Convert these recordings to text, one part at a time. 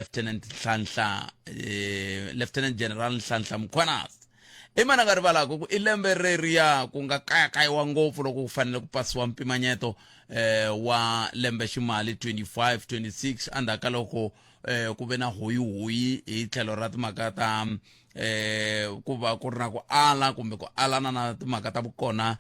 Lieutenant General Nhlanhla Mkhwanazi imana nga rivalaka ku i lembe reriya ku nga kayakayiwa ngopfu loko ku fanele ku pasiwa mpimanyeto wa lembe ximali 25-26 andhaka loko ku ve na hoyihoyi hi tlhelo ra timhaka ta ku va ku ri na ku ala kumbe ku alana na timhaka ta vukona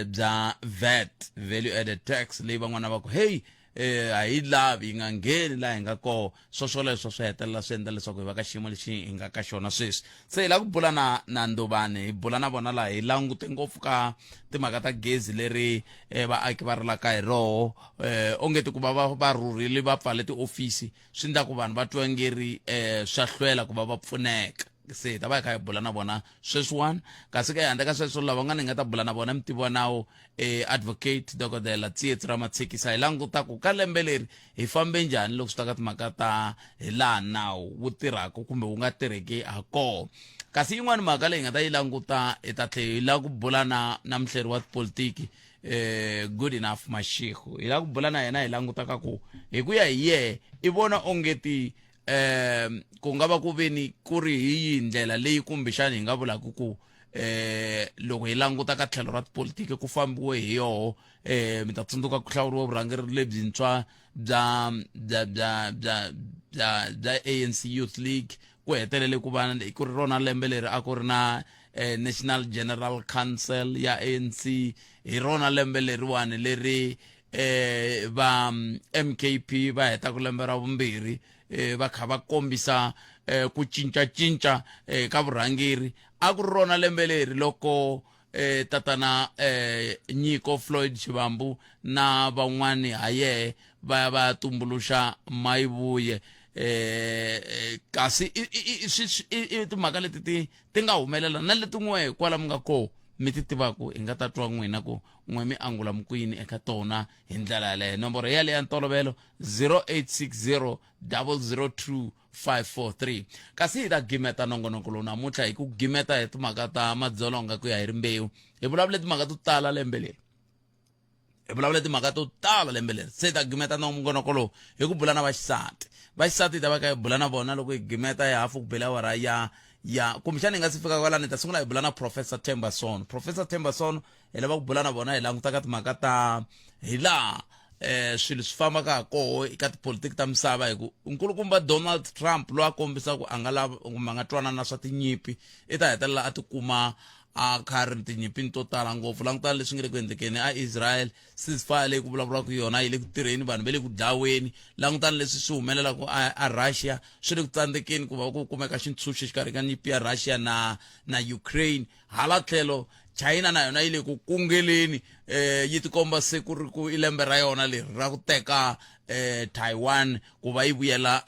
bya VAT, value added tax, leyi van'wana va ku hey a hi lavi hi nga ngheni laha hi nga koho swoswoleswo swi hetelela swi endla leswaku hi va ka xiyimo lexi hi nga ka xona sweswi. Se hi la ku bula na Ndovani, hi bula na vona laha hi langute ngopfu ka timhaka ta gezi leri vaaki va rilaka hi roho ongeti ku va va rhurile va pfale tiofisi swi endla ku vanhu va twa ngeri swa hlwela ku va va pfuneka. Se ta va hi kha hi bula na vona sweswiwani kasi ke handle ka sweswo lava nga ni nga ta bula na vona mutivi wa nawu advocate dokodela Tsietsi Ramatshekisa hi langutaku ka lembe leri hi fambe njhani loko swi ta ka timhaka ta hi laha nawu wu tirhaka kumbe wu nga tirheki ha koho. Kasi yin'wani mhaka leyi hi nga ta yi languta hi ta tlhe hi la ku bula na muhleri wa tipolitiki Good Enough Mashego, hi la ku bula na yena hi langutaka ku hi ku ya hi yehe i vona ongeti ku nga va ku veni ku ri hi ndlela leyi kumbexana hi nga vulaka ku loko hi languta ka tlhelo ra tipolitiki ku fambiwe hi yoho mi ta tsundzuka ku hlawuriwa vurhangeri lebyintshwa bya ANC Youth League ku hetelele ku va ku ri rona lembe leri a ku ri na National General Council ya ANC, hi rona lembe leriwani leri va MKP va heta ku lembe ra vumbirhi va kha va kombisa ku cincacinca ka vurhangeri. A ku ri rona lembe leri loko tatana Nyiko Floyd Shivambu na van'wani ha yehe va tumbuluxa Mayivuye kasi i timhaka leti ti nga humelela na letin'we kwalamu nga koho mi ti tivaku hi nga ta twa n'wina ku n'we mi angula mukwini eka tona hi ndlela yaleyo. Nomboro ya leya ntolovelo 0860 002 543. kasi hi ta gimeta nongonoko lowu namuntlha hi ku gimeta hi timhaka ta madzolonga ku ya hi rimbewu. Hi vulavule timhaka to tala lembe leri, hi vulavule timhaka to tala lembe leri. Se hi ta gimeta nongonoko lowu hi ku bula na vaxisati hi ta va ka hi bula na vona loko hi gimeta hi hafu ku bela awara ya kumbexana hi nga si fika kwala ni ta sungula hi bula na Professor Themba Sono. Professor Themba Sono hi lava ku bula na vona hi languta ka timhaka ta hi laha swilo swi fambaka ha koho eka tipolitiki ta misava hi ku nkulukumba Donald Trump loyi a kombisaka a nga lava kumbe a nga twanana na swa tinyimpi i ta hetelela a tikuma a kha ri tinyimpini to tala ngopfu. Langutana leswi nga le ku endlekeni a Israel, ceasefire leyi ku vulavulaka yona yi le ku tirheni, vanhu va le ku dlaweni. Langutana leswi swi humelelaka a Russia, swi le ku tsandzekeni ku va ku kumeka xitshunxo xikarhi ka nyimpi ya Russia na Ukraine. Hala tlhelo China na yona yi le ku kungeleni yi tikomba se ku ri ku i lembe ra yona leri ra ku teka Taiwan ku va yi vuyela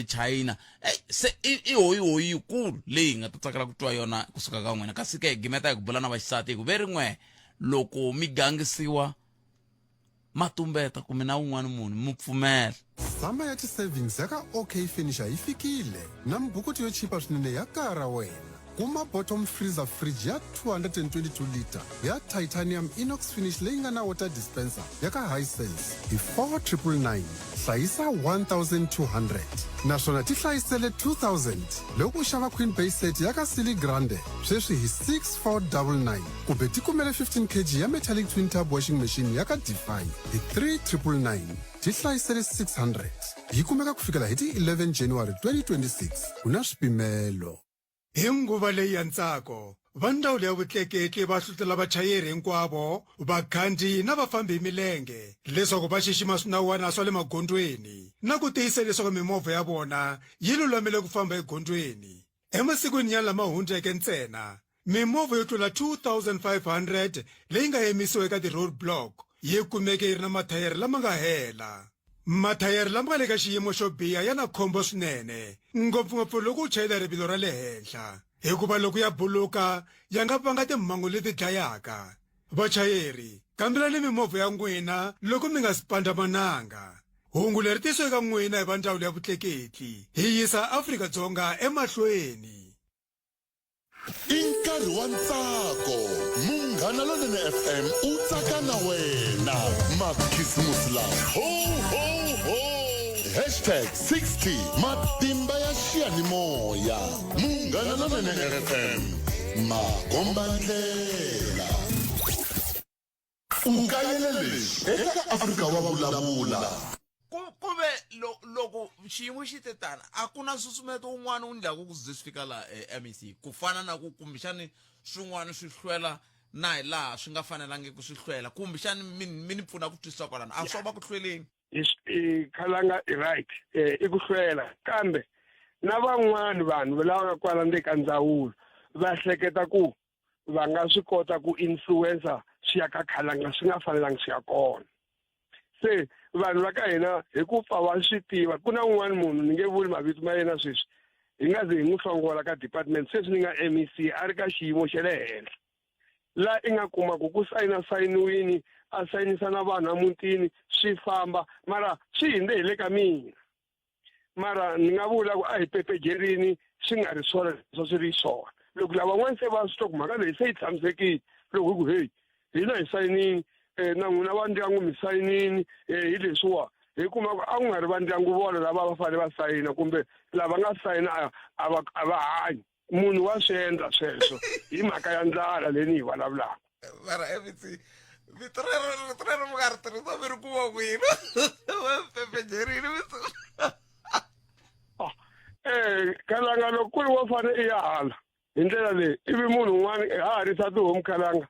China. Se i hoyi yikulu leyi nga ta tsakela ku twa yona kusuka ka n'wina. Kasi ke gimeta hi ku bula na vaxisati hi ku ve rin'we loko mi gangisiwa matumbeta kumbe na un'wana munhu mu pfumela. Samba ya ti-savings ya ka OK Finisher yi fikile na mbukuti yo chipa swinene ya kaya ra wena. Kuma bottom freezer fridge ya 222 liter ya titanium inox finish leyi nga na water dispenser ya ka Hisense hi 4999, hlayisa 1200 naswona ti hlayisele 2000. Loko u xava queen base set ya ka Silly Grande sweswi hi 6499, kumbe ti kumele 15 kg ya metallic twin tub washing machine ya ka Defy hi 3999, ti hlayisele 600. Yi kumeka ku fikela hi ti 11 January 2026. Kuna swipimelo. Hi nguva leyi ya ntsako va ndzawulo ya vutleketli va hlohlotela vachayeri hinkwavo, vakhandziyi na vafambi hi milenge leswaku va xixima swinawana swa le magondzweni na ku tiyisa leswaku mimovha ya vona yi lulamile ku famba egondzweni. Emasikwini ya lama hundzeke ntsena mimovha yo tlula 2500 leyi nga yimisiwa eka ti-road block yi kumeke yi ri na mathayere lama nga hela. Mathayere lama nga le ka xiyimo xo biha ya na khombo swinene, ngopfungopfu loko u chayela rivilo ra le henhla, hikuva loko ya buluka ya nga vanga timhangu leti dlayaka. Vachayeri, kambelani mimovha ya n'wina loko mi nga si pandzamananga. Hungu leri tisiwe ka n'wina hi va ndzawulo ya vutleketli, hi yisa Afrika-Dzonga emahlweni. I nkarhi wa ntsako, Munghana Lonene FM u tsaka na wena. Makhisimusi lawa ho ho ho #60 matimba ya xiyanimoya Munghana Lonene FM makombandlela ukayelele eka Afrika wa vulavula kuve loko xiyimo xi te tani a ku na nsusumeto wun'wana wu ndlaku ku ze swi fika laha MEC ku fana na ku kumbexani swin'wana swi hlwela na hi laha swi nga fanelangi ku swi hlwela kumbexani mi ni pfuna ku twisisa kwalano a swo va ku hlweleni Khalanga right I ku hlwela kambe na van'wani vanhu lava nga kwala ndeka ndzawulo va hleketa ku va nga swi kota ku influencer swi ya ka Khalanga swi nga fanelangi swi ya kona se vanhu va ka hina hi ku pfa va swi tiva ku na un'wana munhu ni nge vuli mavito ma yena sweswi hi nga ze hi n'wi hlongola ka department sweswi ni nga MEC a ri ka xiyimo xa le henhla la I nga kuma ku sayiniwini a sayinisa na vanhu amutini swi famba mara swi hinde hi le ka mina mara ni nga vula ku a hi pepejerini swi nga ri swona leswo swi ri swona loko lavan'wana se va swi twa ku mhaka leyi se yi tshamisekile loko hi ku heyi hina hi sayinini na n'wina va ndyangu mi sayinini hi leswiwa hi kuma ku a ku nga ri va ndyangu vona lava va fanele va sayina kumbe lava nga sayina a va hanyi munhu wa swi endla sweswo hi mhaka ya ndlala leyi ni yi vulavulaka mara MEC vitrero mi nga ri tirhisa mi ri kuma kwini pepejerini Khalanga loko ku ri wo fane I ya hala hi ndlela leyi ivi munhu un'wana ha harisa tihomu Khalanga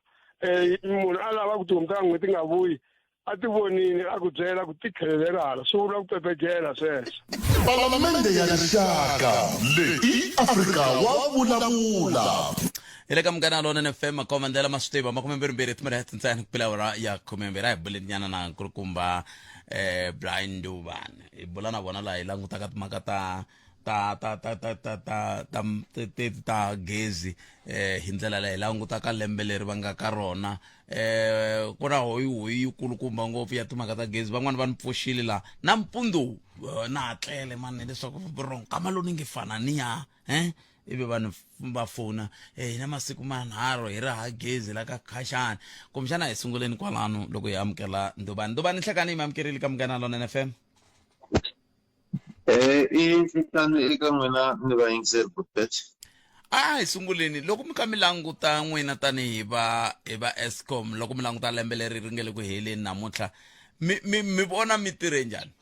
munhu a lava ku tihomu ta n'hweti nga vuyi a ti vonini a ku byela ku ti tlhelele hala swi vula ku pepejela sweswo Palamende ya rixaka leyi Afrika wa vulavula ile ka Munghana Lonene FM makomandela ma swi tiva 22 tintsani ku pela ora ya 12 hi bulenyana na nkulukumba Brian Ndubane hi bula na vona la hi langutaka timhaka ta gezi hi ndlela leyi langutaka lembe leri va nga ka rona ku na hoyi kulukumba ngopfu ya timhaka ta gezi van'wana va ni pfuxile la na mpundzu na tlele mani leswaku bro kama lo ni nge fana ni ya ibe vanhu va fona na masiku manharhu hi raha gezi la ka khashana kumbexana hi sunguleni kwalano loko hi amukela Ndubane hlekani mi amukerile ka Munghana Lonene FM I fitani eka n'wina ni va yingiseri Buffett hi sunguleni loko mi ka mi languta n'wina tani hi va Eskom loko mi languta lembe leri ri ngele ku heleni namuntlha mi vona mi tirhe njhani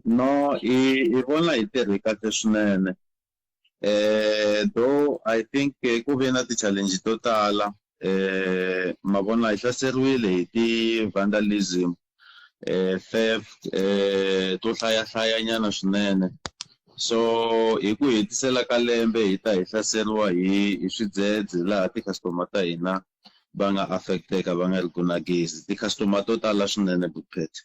no I vona hi tirhe kahle swinene though I think ku ve na ti-challenge to tala ma vona hi hlaseriwile hi ti-vandalism theft to hlayanyana swinene so hi ku hetisela ka lembe hi ta hi hlaseriwa hi swidzedze laha ti-customer ta hina va nga affecteka va nga ri ku na gezi ti-customer to tala swinene Buffett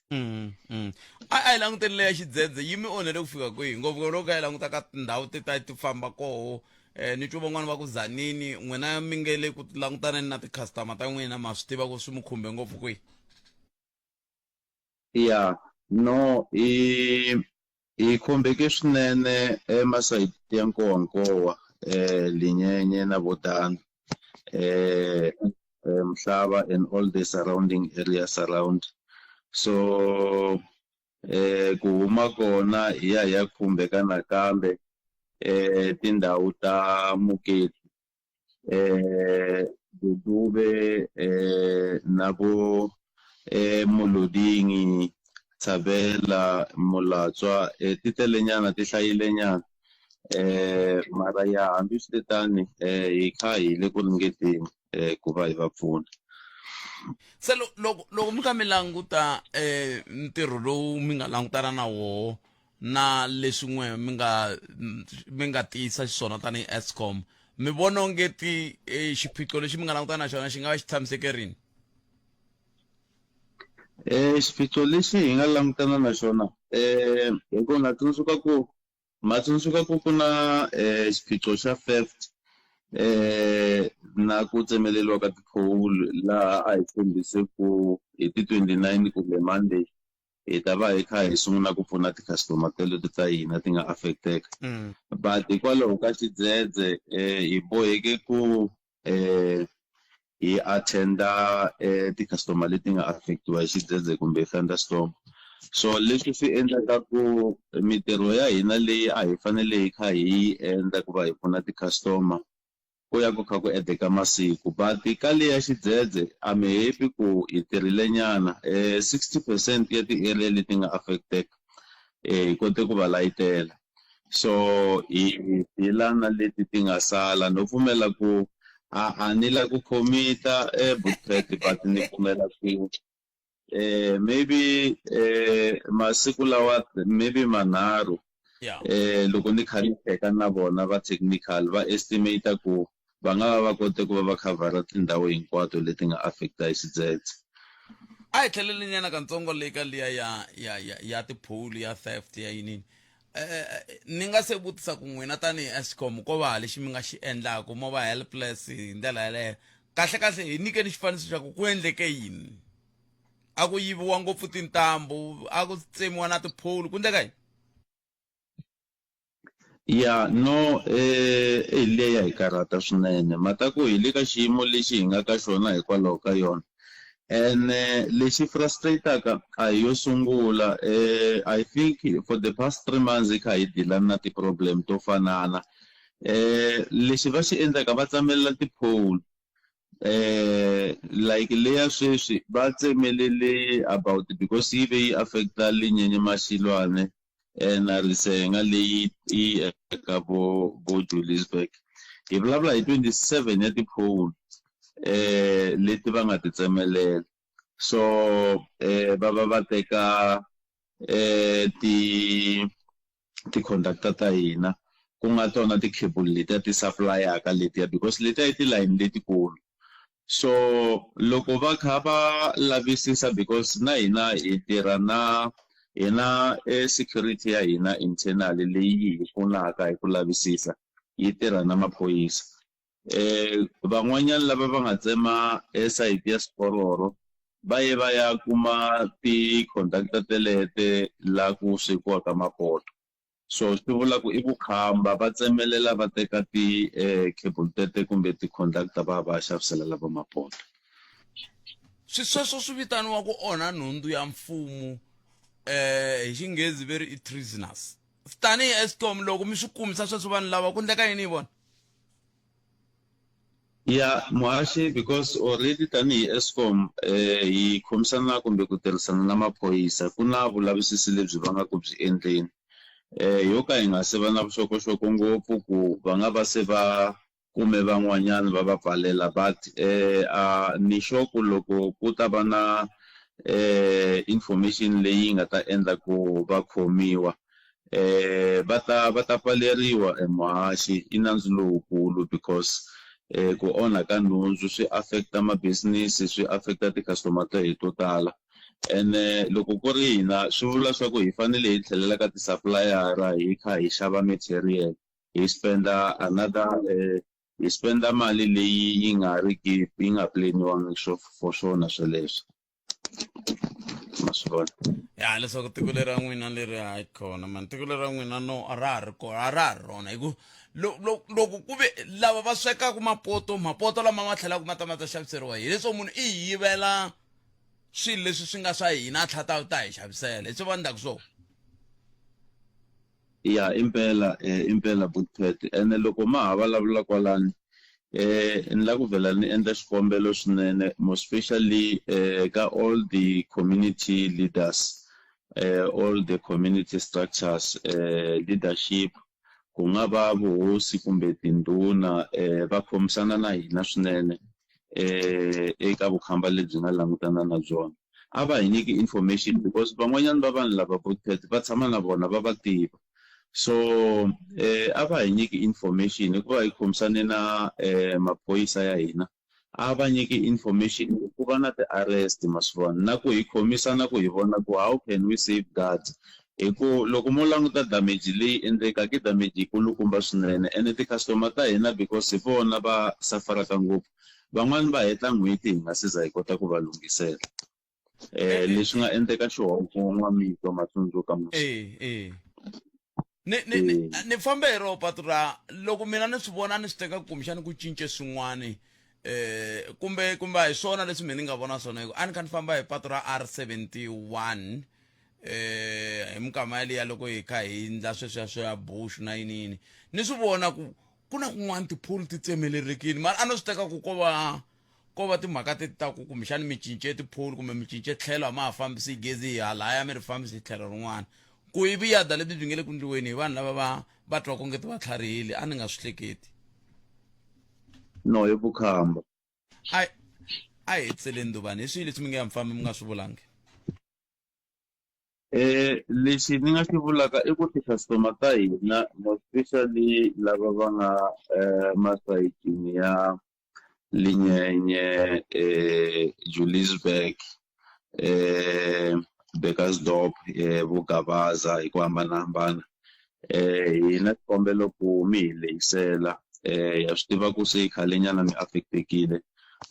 a hi languteni leya xidzedze yi mi onhele ku fika kwihi ngopfu loko hi languta ka tindhawu ti famba koho ni twa van'wana va ku Zanini n'wina mi nge le ku langutaneni na ti-customer ta n'wina ma swi tiva ku swi mi khumbe ngopfu kwihi ya no I khumbeke swinene emasayiti ya Nkowankowa Linyenye na Bodani Mhlaba and all the surrounding areas around so ku huma kona ya khumbeka nakambe tindhawu ta Muketi Dudube na vo Molodingi Tshabela Molatswa ti telenyana ti hlayilenyana mara ya hambi swi tani hi kha hi le ku ringeteni ku va hi va pfuna se loko mi ka mi languta ntirho lowu mi nga langutana na woho na leswin'we mi nga tiyisa xiswona tani Eskom mi vona ongeti xiphiqo lexi mi nga langutana na xona xi nga va xi tshamisekerini xiphiqo lexi hi nga langutana na xona hi ku matsundzuka ku na xiphiqo xa theft na ku tsemeleliwa ka ti-coal laha a hi tshembise ku hi ti-29 kumbe Monday hi ta va hi kha hi sungula ku pfuna ti-customer teleto ta hina ti nga affecteka but hikwalaho ka xidzedze hi boheke ku hi attenda ti-customer leti nga affectiwa hi xidzedze kumbe thunderstorm so leswi swi endlaka ku mitirho ya hina leyi a hi fanele hi kha hi endla ku va hi pfuna ti-customer ku ya ku kha ku endleka masiku but ka leya xidzedze I'm happy ku hi tirhile nyana 60% ya ti-area leti nga affected hi kote ku va layitela so hi lana leti ti nga sala no pfumela ku a ni la ku khomita Buthlet but ni pfumela ku maybe masiku lawa maybe manharhu yeah loko ni kha ni cheka na vona va technical va estimate ku va nga va kote ku va va khavhara tindhawu hinkwato leti nga affecta hi xidzedze a hi tlhelele nyana katsongo leyi ka liya ya tipholi ya theft ya yinini ni nga se vutisa ku n'wina tanihi Eskom ko va lexi mi nga xi endlaku mo va helpless hi ndlela yaleyo kahle hi nyikeni xifaniso xa ku endleke yini a ku yiviwa ngopfu tintambu a ku tsemiwa na tipholi ku endleka yini ya no leya hi karhata swinene mataku hi le ka xiyimo lexi hi nga ka xona hikwalaho ka yona ene lexi frustrataka a hi yo sungula I think for the past 3 months hi kha hi deal na ti-problem to fanana lexi va xi endlaka va tsamelela ti-pole like leya sweswi va tsemelele about because yi ve yi affecta Linyenye Mashilwane na Risenga leyi yi eka vo Juliesburg hi vulavula hi 27 ya ti-pole leti va nga ti tsemelela so va teka ti-conductor ta hina ku nga tona ti-cable letiya ti supply-aka letiya because letiya i tilayini letikulu so loko va kha va lavisisa because na hina hi tirha na hina security ya hina internal leyi hi pfunaka hi ku lavisisa yi tirha na maphoyisa van'wanyana lava va nga tsema site ya Spororo va ya kuma ti-conductor telete la ku swekiwaka mapoto so swi vula ku i vukhamba va tsemelela va teka ti-cable tete kumbe ti-conductor va xaviselela va mapoto sweswo swi vitaniwa ku onha nhundzu ya mfumo hi xinghezi va ri i treasonous tanihi Eskom loko mi swi kumisa sweswo vanhu lava ku endleka yini hi vona ya muhaxi because already tanihi Eskom hi khomisana kumbe ku tirhisana na maphoyisa ku na vulavisisi lebyi va nga ku byi endleni yo ka hi nga se va na vuxokoxoko ngopfu ku va nga va se va kume van'wanyana va va pfalela but ni xoku loko ku ta va na information leyi nga ta endla ku va khomiwa va ta pfaleriwa muhaxi i nandzu lowukulu because ku onha ka nhundzu swi affecta ma-business swi affecta ti-customer ta hi to tala ene loko ku ri hina swi vula swa ku hi fanele hi tlhelela ka ti-supplier-a hi kha hi xava material hi spenda another hi spenda mali leyi yi nga planiwanga for swona sweleswo ma swi vona ya leswaku tiko leri ra n'wina leri hayi kona mani tiko leri ra n'wina no a ra ha ri rona hi ku loko ku ve lava va swekaka mapoto lama ma tlhelaka ma ta xaviseriwa hi leswo munhu i yivela swilo leswi swi nga swa hina a tlhata ta hi xavisela leswi va endlaku swona ya impela Buthlet ene loko ma ha vulavula kwalani ni la ku vela ni endla xikombelo swinene most especially ka all the community leaders all the community structures leadership ku nga va vuhosi kumbe tindhuna va khomisana na hina swinene eka vukhamba lebyi nga langutana na byona a va hi nyiki information because van'wanyana va vanhu lava Buthlet va tshama na vona va va tiva so a va hi nyiki information hikuva hi khomisane na maphoyisa ya hina a va nyiki information ku va na ti-arrest masivona na ku hi khomisa na ku hi vona ku how can we safeguard hi ku loko mo languta damage leyi endlekaka i damage yikulukumba swinene ene ti-customer ta hina because hi vona va safaraka ngopfu van'wani va heta n'hweti hi nga se za hi kota ku va lunghisela leswi nga endleka xihoxo n'wamito matsundzuka ni fambe hi ro patu ra loko mina ni swi vona ni swi teka kumbexani ku cince swin'wani kumbe hi swona leswi mina ni nga vona swona a ni kha ni famba hi patu ra R71 hi minkama yaliya loko hi kha hi ndla sweswiya swa bush na yinini ni swi vona ku na kun'wana tiphulu ti tsemelelekile mara a no swi teka ku ko va timhaka ti ta ku kumbexani mi cince tiphulu kumbe mi cince tlhelo ma ha fambisi gezi halaya mi ri fambisi tlhelo rin'wana ku hi viyada lebyi byi nge le ku ndliweni hi vanhu lava va twa kongeti va tlharihile a ni nga swi hleketi no hi vukhamba a hi tseleni duvani hi swihi leswi mi nge ya mfambi mi nga swi vulangi lexi ni nga xi vulaka i ku ti-customer ta hina especially lava va nga masayitini ya Linyenye Juliesburg Bekersdorp Vugabaza hi ku hambanahambana hi na xikombelo ku mi hi leyisela ya swi tiva ku se khale nyana mi affectekile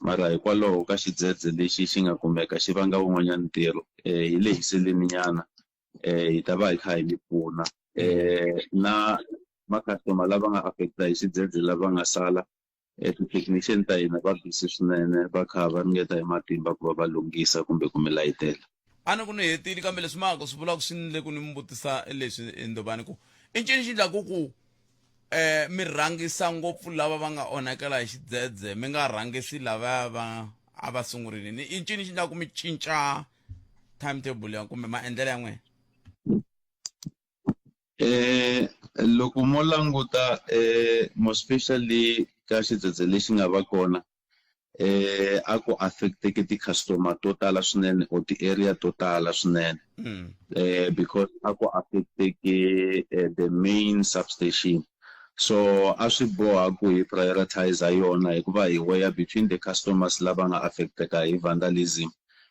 mara hikwalaho ka xidzedze lexi xi nga kumeka xi vanga wun'wanyana ntirho hi lehiseleni nyana hi ta va hi kha hi mi pfuna na ma-customer lava nga affecta hi xidzedze lava nga sala ti-technician ta hina va busy swinene va kha va ringeta hi matimba ku va va lunghisa kumbe ku mi layitela a ni ku ni hetile kambe leswi maka swi vulaka swi nile ku ni mi vutisa leswi ndovani ku i ncini xi endlaku ku mi rhangisa ngopfu lava va nga onhakela hi xidzedze mi nga rhangisi lava a va sungurile i ncini xi endlaku mi cinca timetable ya kumbe maendlelo ya n'wina loko mo languta mo especially ka xidzedze lexi nga va kona a ku affecteke ti-customer to tala swinene or ti-area to tala swinene because a ku affecteke the main substation so a swi boha ku hi prioritize yona hikuva hi weya between the customers lava nga affecteka hi vandalism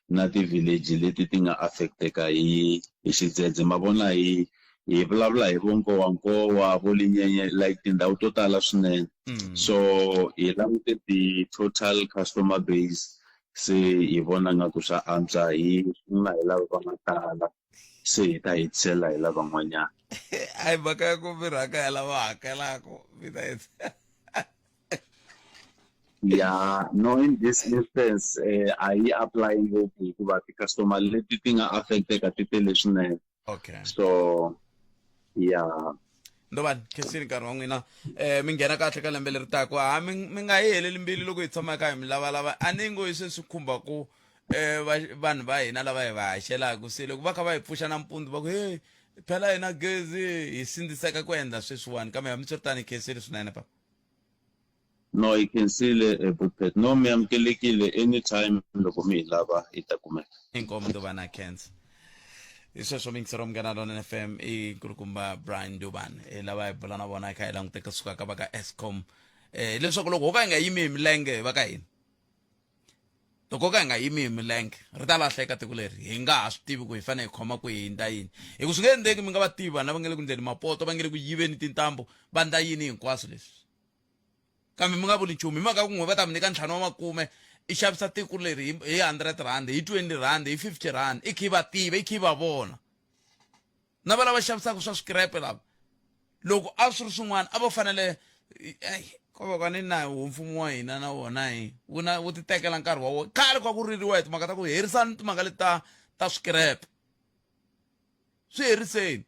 na ti-village leti ti nga affecteka hi xidzedze ma vona hi vulavula hi vonkowankowa vo Linyenye like tindhawu to tala swinene so hi langute ti-total customer base se hi vona nga ku swa antswa hi lava va nga tala se hi ta hetisela hi lavan'wanyana a hi mhaka ya ku mi rhanga ya lava hakelaka mi ta yeah no in this instance a yi apply ngopfu hikuva ti-customer leti ti nga affecteka ti tele swinene okay so yeah ndovani khensini nkarhi wa n'wina mi nghena kahle ka lembe leri taka mi nga yi heleli mbilu loko hi tshama ka hi mi lavalava a ni ngo hi sweswi khumbaku vanhu va hina lava hi va haxelaka se loko va kha va hi pfuxa nampundzu va ku hey phela hina gezi hi sindziseka ku endla sweswiwani kambe hambi swi ri tani hi khensile swinene papa no hi khensile Buphet no mi amukelekile anytime loko mi hi lava hi ta kumeka inkomo ndovani khensa hi sweswo mi ngisero munghana lona FM i nkulukumba Brian Dubane lava hi bula na vona hi kha hi languteka suka ka va ka Eskom leswaku loko ho ka hi nga yimi hi milenge va ka hina loko ka hi nga yimi hi milenge ri ta lahleka tiko leri hi nga ha swi tivi ku hi fanele hi khoma ku hi nda yini hi ku swi nge endleki mi nga va tivi vana va nge le ku ndleni mapoto va nge le ku yiveni tintambu va nda yini hinkwaswo leswi kambe mi nga vuli nchumu hi mhaka ku n'we va ta mi nyika ntlhanu wa makume i xavisa tiko leri hi 100 rand hi 20 rand hi 50 rand i khi va tiva i khi va vona na va lava xavisaka swa swikirepe lava loko a swi ri swin'wana a va fanele ko va ka ni nawu mfumo wa hina na wona wu ti tekela nkarhi wa wona khale kwa ku ririwa hi timhaka ta ku herisani timhaka leti ta swikirepe swi heriseni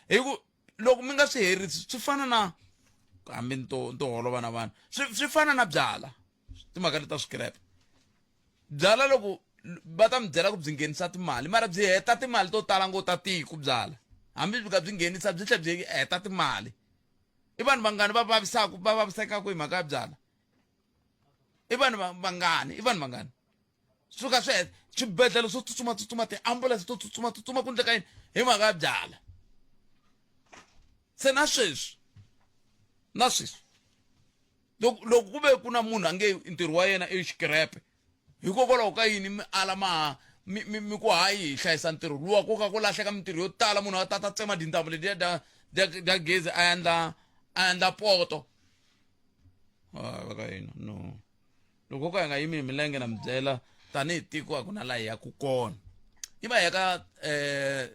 hi ku loko mi nga swi herisi swi fana na hambi nto holova na vanhu swi fana na byala timhaka leti ta swikirepe byala loko va ta mi byela ku byi nghenisa timali mara byi heta timali to tala ngopfu ta tiko byala hambi byi ka byi nghenisa byi tlhela byi heta timali i vanhu vangani va vavisekaku hi mhaka ya byala i vanhu vangani suka swi heta swibedhlele swo tsutsuma tiambulense to tsutsuma ku ndleka yini hi mhaka ya byala se na sweswi loko ku ve ku na munhu a nge ntirho wa yena i xikirepe hikokwalaho ka yini mi ala mi ku hayi hi hlayisa ntirho luwa ku ka ku lahleka mintirho yo tala munhu a ta tsema tintambu letiya da gezi a endla poto va ka hina no loko ka hi nga yimi hi milenge na mi byela tanihi tiko a ku na laha hi yaku kona i va yaka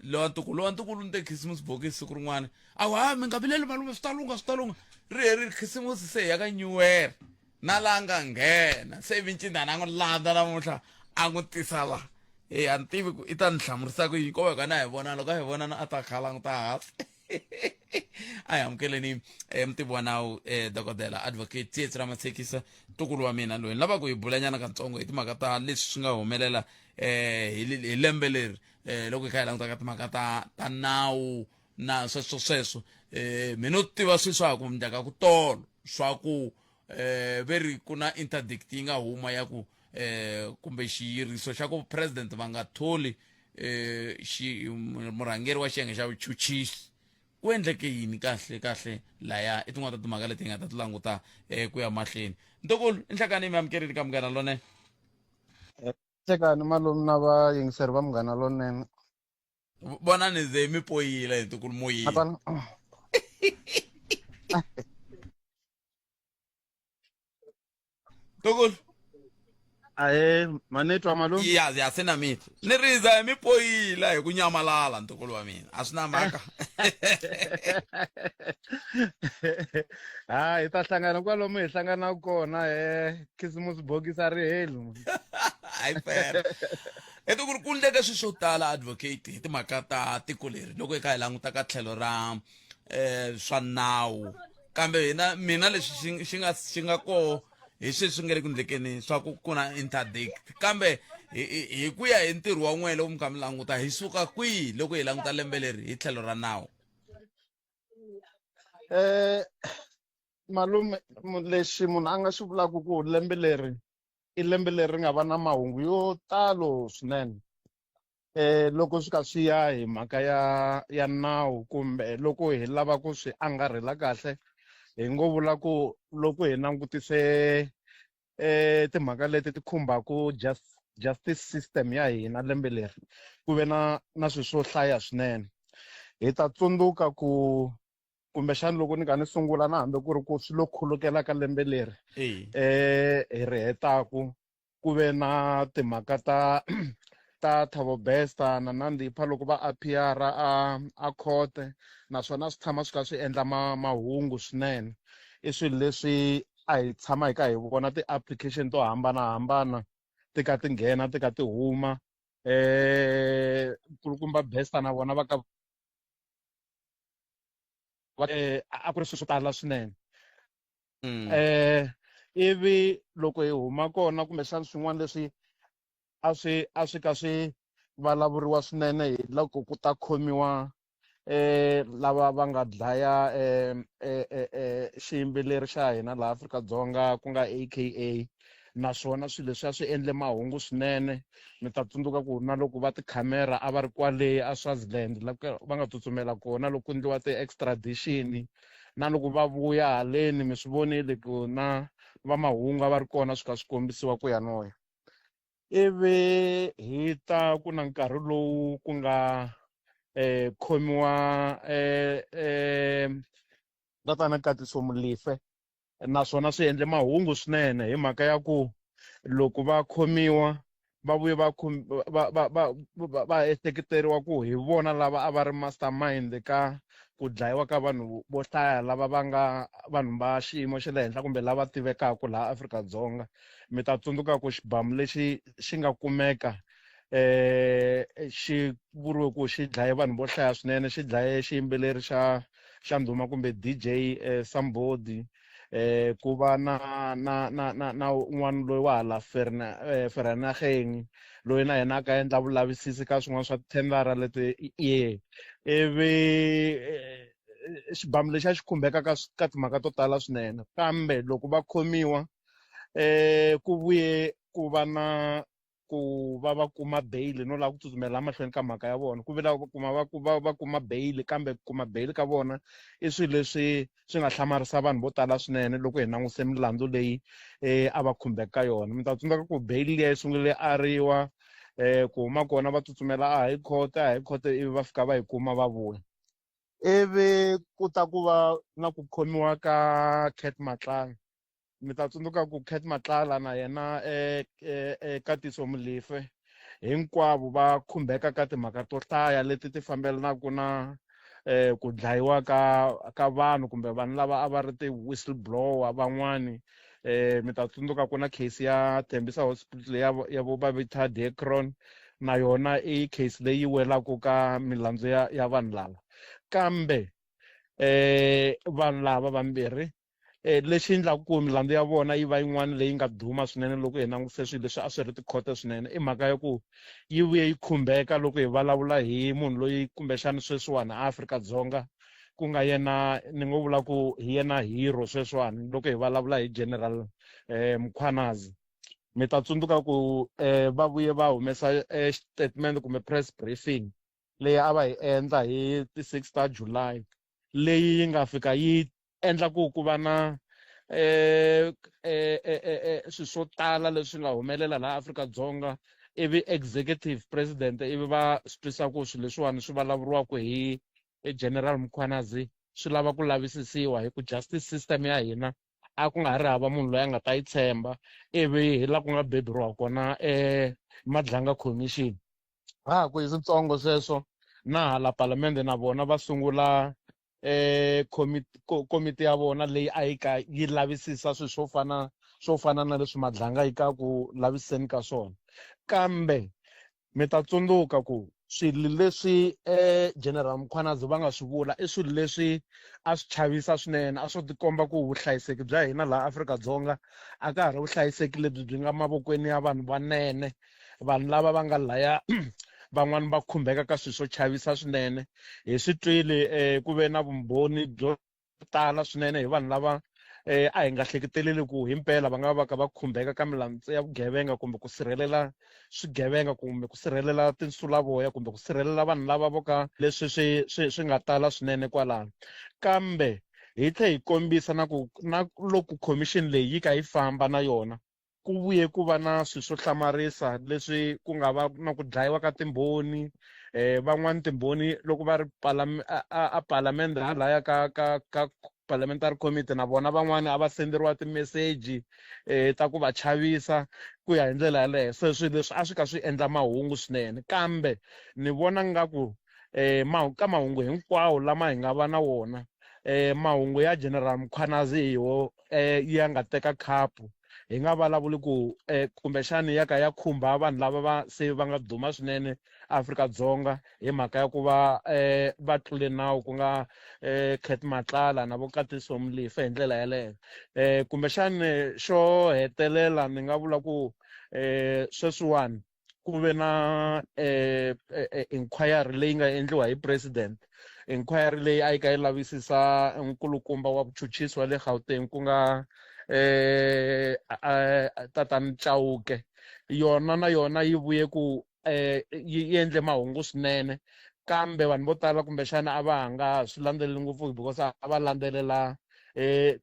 lowa ntukulu ni te khisimusi bokisi siku rin'wana awa mi nga vileli malume swi ta lunga ri heri khisimusi se hi yaka new year na laha nga nghena se vincindana a n'wi landza namuntlha a n'wi tisa la a ni tivi ku i ta ni hlamurisa ku yini ko veka na hi vona loko a hi vonana a ta khalanguta hansi a hi amukeleni mutivi wa nawu dokodela advocate Tsietsi Ramathekisa ntukulu wa mina loyi ni lava ku hi bulanyana katsongo hi timhaka ta leswi swi nga humelela hi lembe leri loko hi kha hi languta ka timhaka ta nawu na sweswo mina u tiva swi swa ku mndaka ku tolo swa ku veri ku na interdict yi nga huma ya ku kumbe xiyiriso xa ku president va nga tholi murhangeri wa xiyenge xa vuchuchisi ku endleke yini kahle laya i tin'wana ta timhaka leti hi nga ta ti languta ku ya mahlweni ntukulu i nhlakani mi amukerile ka Munghana Lonene Tekani malume na vayingiseri va Munghana Lonene vona ni ze mi poyile hi ntukulu moyini ntukulu manitwa malume ya sena mithi ni riza mi poyila hi ku nyamalala ntukulu wa mina a swi na mhaka hi ta hlangana kwalomu hi hlanganaka kona khisimusi bokisi a ri heli hayi pera ntukulu ku ndleke swilo swo tala advocate hi timhaka ta tiko leri loko hi kha hi languta ka tlhelo ra swa nawu kambe mina leswi xi nga koho hi sweswi nga le ku ndlekeni swa ku na interdict kambe hi ku ya hi ntirho wa n'wina loko mi kha mi languta hi suka kwihi loko hi languta lembe leri hi tlhelo ra nawu malume lexi munhu a nga xi vulaka ku lembe leri i lembe leri nga va na mahungu yo talo swinene loko swi ka swi ya hi mhaka ya nawu kumbe loko hi lava ku swi angarhela kahle hi ngo vula ku loko hi langutise timhaka leti ti khumbaku justice system ya hina lembe leri ku ve na swilo swo hlaya swinene hi ta tsundzuka ku kumbexani loko ni nga ni sungula na hambi ku ri ku swi lo khulukela ka lembe leri hi ri hetaku ku ve na timhaka ta Thabo Bester na Nandipha loko va appear-a a court naswona swi tshama swi kha swi endla mahungu swinene i swilo leswi a hi tshama hi kha hi vona ti-application to hambanahambana ti ka ti nghena ti ka ti huma kulukumba Bester na vona a ku ri swilo swo tala swinene ivi loko hi huma kona kumbexana swin'wana leswi a swi ka swi vulavuriwa swinene hi loko ku ta khomiwa lava va nga dlaya xiyimbeleri xa hina laha Afrika-Dzonga ku nga AKA naswona swilo leswi a swi endle mahungu swinene mi ta tsundzuka ku na loko va tikhamera a va ri kwale a Swaziland va nga tsutsumela kona loko ku endliwa ti-extradition na loko va vuya haleni mi swi vonile ku na va mahungu a va ri kona swi kha swi kombisiwa ku ya noya ivi hi ta ku na nkarhi lowu ku nga khomiwa tatana Katiso Molefe naswona swi endle mahungu swinene hi mhaka ya ku loko va khomiwa va vuye va ehleketeriwa ku hi vona lava a va ri mastermind ka ku dlayiwa ka vanhu vo hlaya lava va nga vanhu va xiyimo xa le henhla kumbe lava tivekaka laha Afrika-Dzonga mi ta tsundzuka ku xibamu lexi xi nga kumeka xi vuriwe ku xi dlaye vanhu vo hlaya swinene xi dlaye xiyimbeleri xa ndhuma kumbe DJ Somebody ku va na un'wana loyi wa hala Vereeniging loyi na yena a ka endla vulavisisi ka swin'wana swa thendara leti ivi xibamu lexi a xi khumbeka ka timhaka to tala swinene kambe loko va khomiwa ku vuye ku va na ku va kuma bail no lava ku tsutsumela mahlweni ka mhaka ya vona ku vila va kuma bail kambe ku kuma bail ka vona i swilo leswi swi nga hlamarisa vanhu vo tala swinene loko hi languse milandzu leyi a va khumbeka ka yona mi ta tsundzuka ku bail liya yi sungule ariwa ku huma kona va tsutsumela a high court ivi va fika va yi kuma va vuya ivi ku ta ku va na ku khomiwa ka Cat Matlala mi ta tsundzuka ku Cat Matlala na yena Katiso Molefe hinkwavo va khumbeka ka timhaka to hlaya leti ti fambelanaka na ku dlayiwa ka vanhu kumbe vanhu lava a va ri ti-whistleblower van'wani mi ta tsundzuka ku na case ya Tembisa Hospital ya vo Babita Deacon na yona i case leyi welaka ka milandzu ya vanhu lava kambe vanhu lava vambirhi lexi endlaka ku milandzu ya vona yi va yin'wana leyi nga duma swinene loko hi langutise swilo leswi a swi ri tikhoto swinene i mhaka ya ku yi vuye yi khumbeka loko hi vulavula hi munhu loyi kumbexana sweswiwani Afrika-Dzonga ku nga yena ni ngo vula ku hi yena hero sweswiwani loko hi vulavula hi General Mkhwanazi mi ta tsundzuka ku va vuye va humesa statement kumbe press briefing leyi a va hi endla hi ti 6 ta July leyi yi nga fika yi endla ku va na swilo swo tala leswi nga humelela laha Afrika-Dzonga ivi executive president ivi va swi twisa ku swilo leswiwani swi vulavuriwaka hi General Mkhwanazi swi lava ku lavisisiwa hi ku justice system ya hina a ku nga ha ri hava munhu loyi a nga ta yi tshemba ivi hi la ku nga beburiwa kona Madlanga commission ku hi switsongo sweswo na hala palamende na vona va sungula komiti ya vona leyi a yi lavisisa swilo swo fana na leswi Madlanga yi ka ku laviseni ka swona kambe mi ta tsundzuka ku swilo leswi General Mkhwanazi va nga swi vula i swilo leswi a swi chavisa swinene a swo tikomba ku vuhlayiseki bya hina laha Afrika-Dzonga a ka ha ri vuhlayiseki lebyi byi nga mavokweni ya vanhu vanene vanhu lava va nga laya van'wani va khumbeka ka swilo swo chavisa swinene hi swi twile ku ve na vumbhoni byo tala swinene hi vanhu lava a hi nga hleketeleli ku himpela va nga va ka va khumbeka ka milandzu ya vugevenga kumbe ku sirhelela swigevenga kumbe ku sirhelela tinsulavoya kumbe ku sirhelela vanhu lava vo ka leswi swi nga tala swinene kwalano kambe hi tlhe hi kombisa na loko commission leyi yi ka yi famba na yona ku vuye ku va na swilo swo hlamarisa leswi ku nga va na ku dlayiwa ka timbhoni van'wani timbhoni loko va ri palamende halaya ka parliamentary committee na vona van'wani a va senderiwa timeseji ta ku va chavisa ku ya hi ndlela yaleyo se swilo leswi a swi ka swi endla mahungu swinene kambe ni vona ngaku ka mahungu hinkwawo lama hi nga va na wona mahungu ya General Mkhwanazi hi wo ya nga teka khapu hi nga vulavuli ku kumbexani ya ka ya khumba vanhu lava va se va nga duma swinene Afrika-Dzonga hi mhaka ya ku va tlule nawu ku nga Kurt Matlala na vo Katiso Mlifa hi ndlela yaleyo kumbexani xo hetelela ni nga vula ku sweswiwani ku ve na inquiry leyi nga endliwa hi president inquiry leyi a yi ka yi lavisisa nkulukumba wa vuchuchisi wa le Gauteng ku nga tatani Chauke yona na yona yi vuye ku yi endle mahungu swinene kambe vanhu vo tala kumbexana a va nga swi landzeleli ngopfu because a va landzelela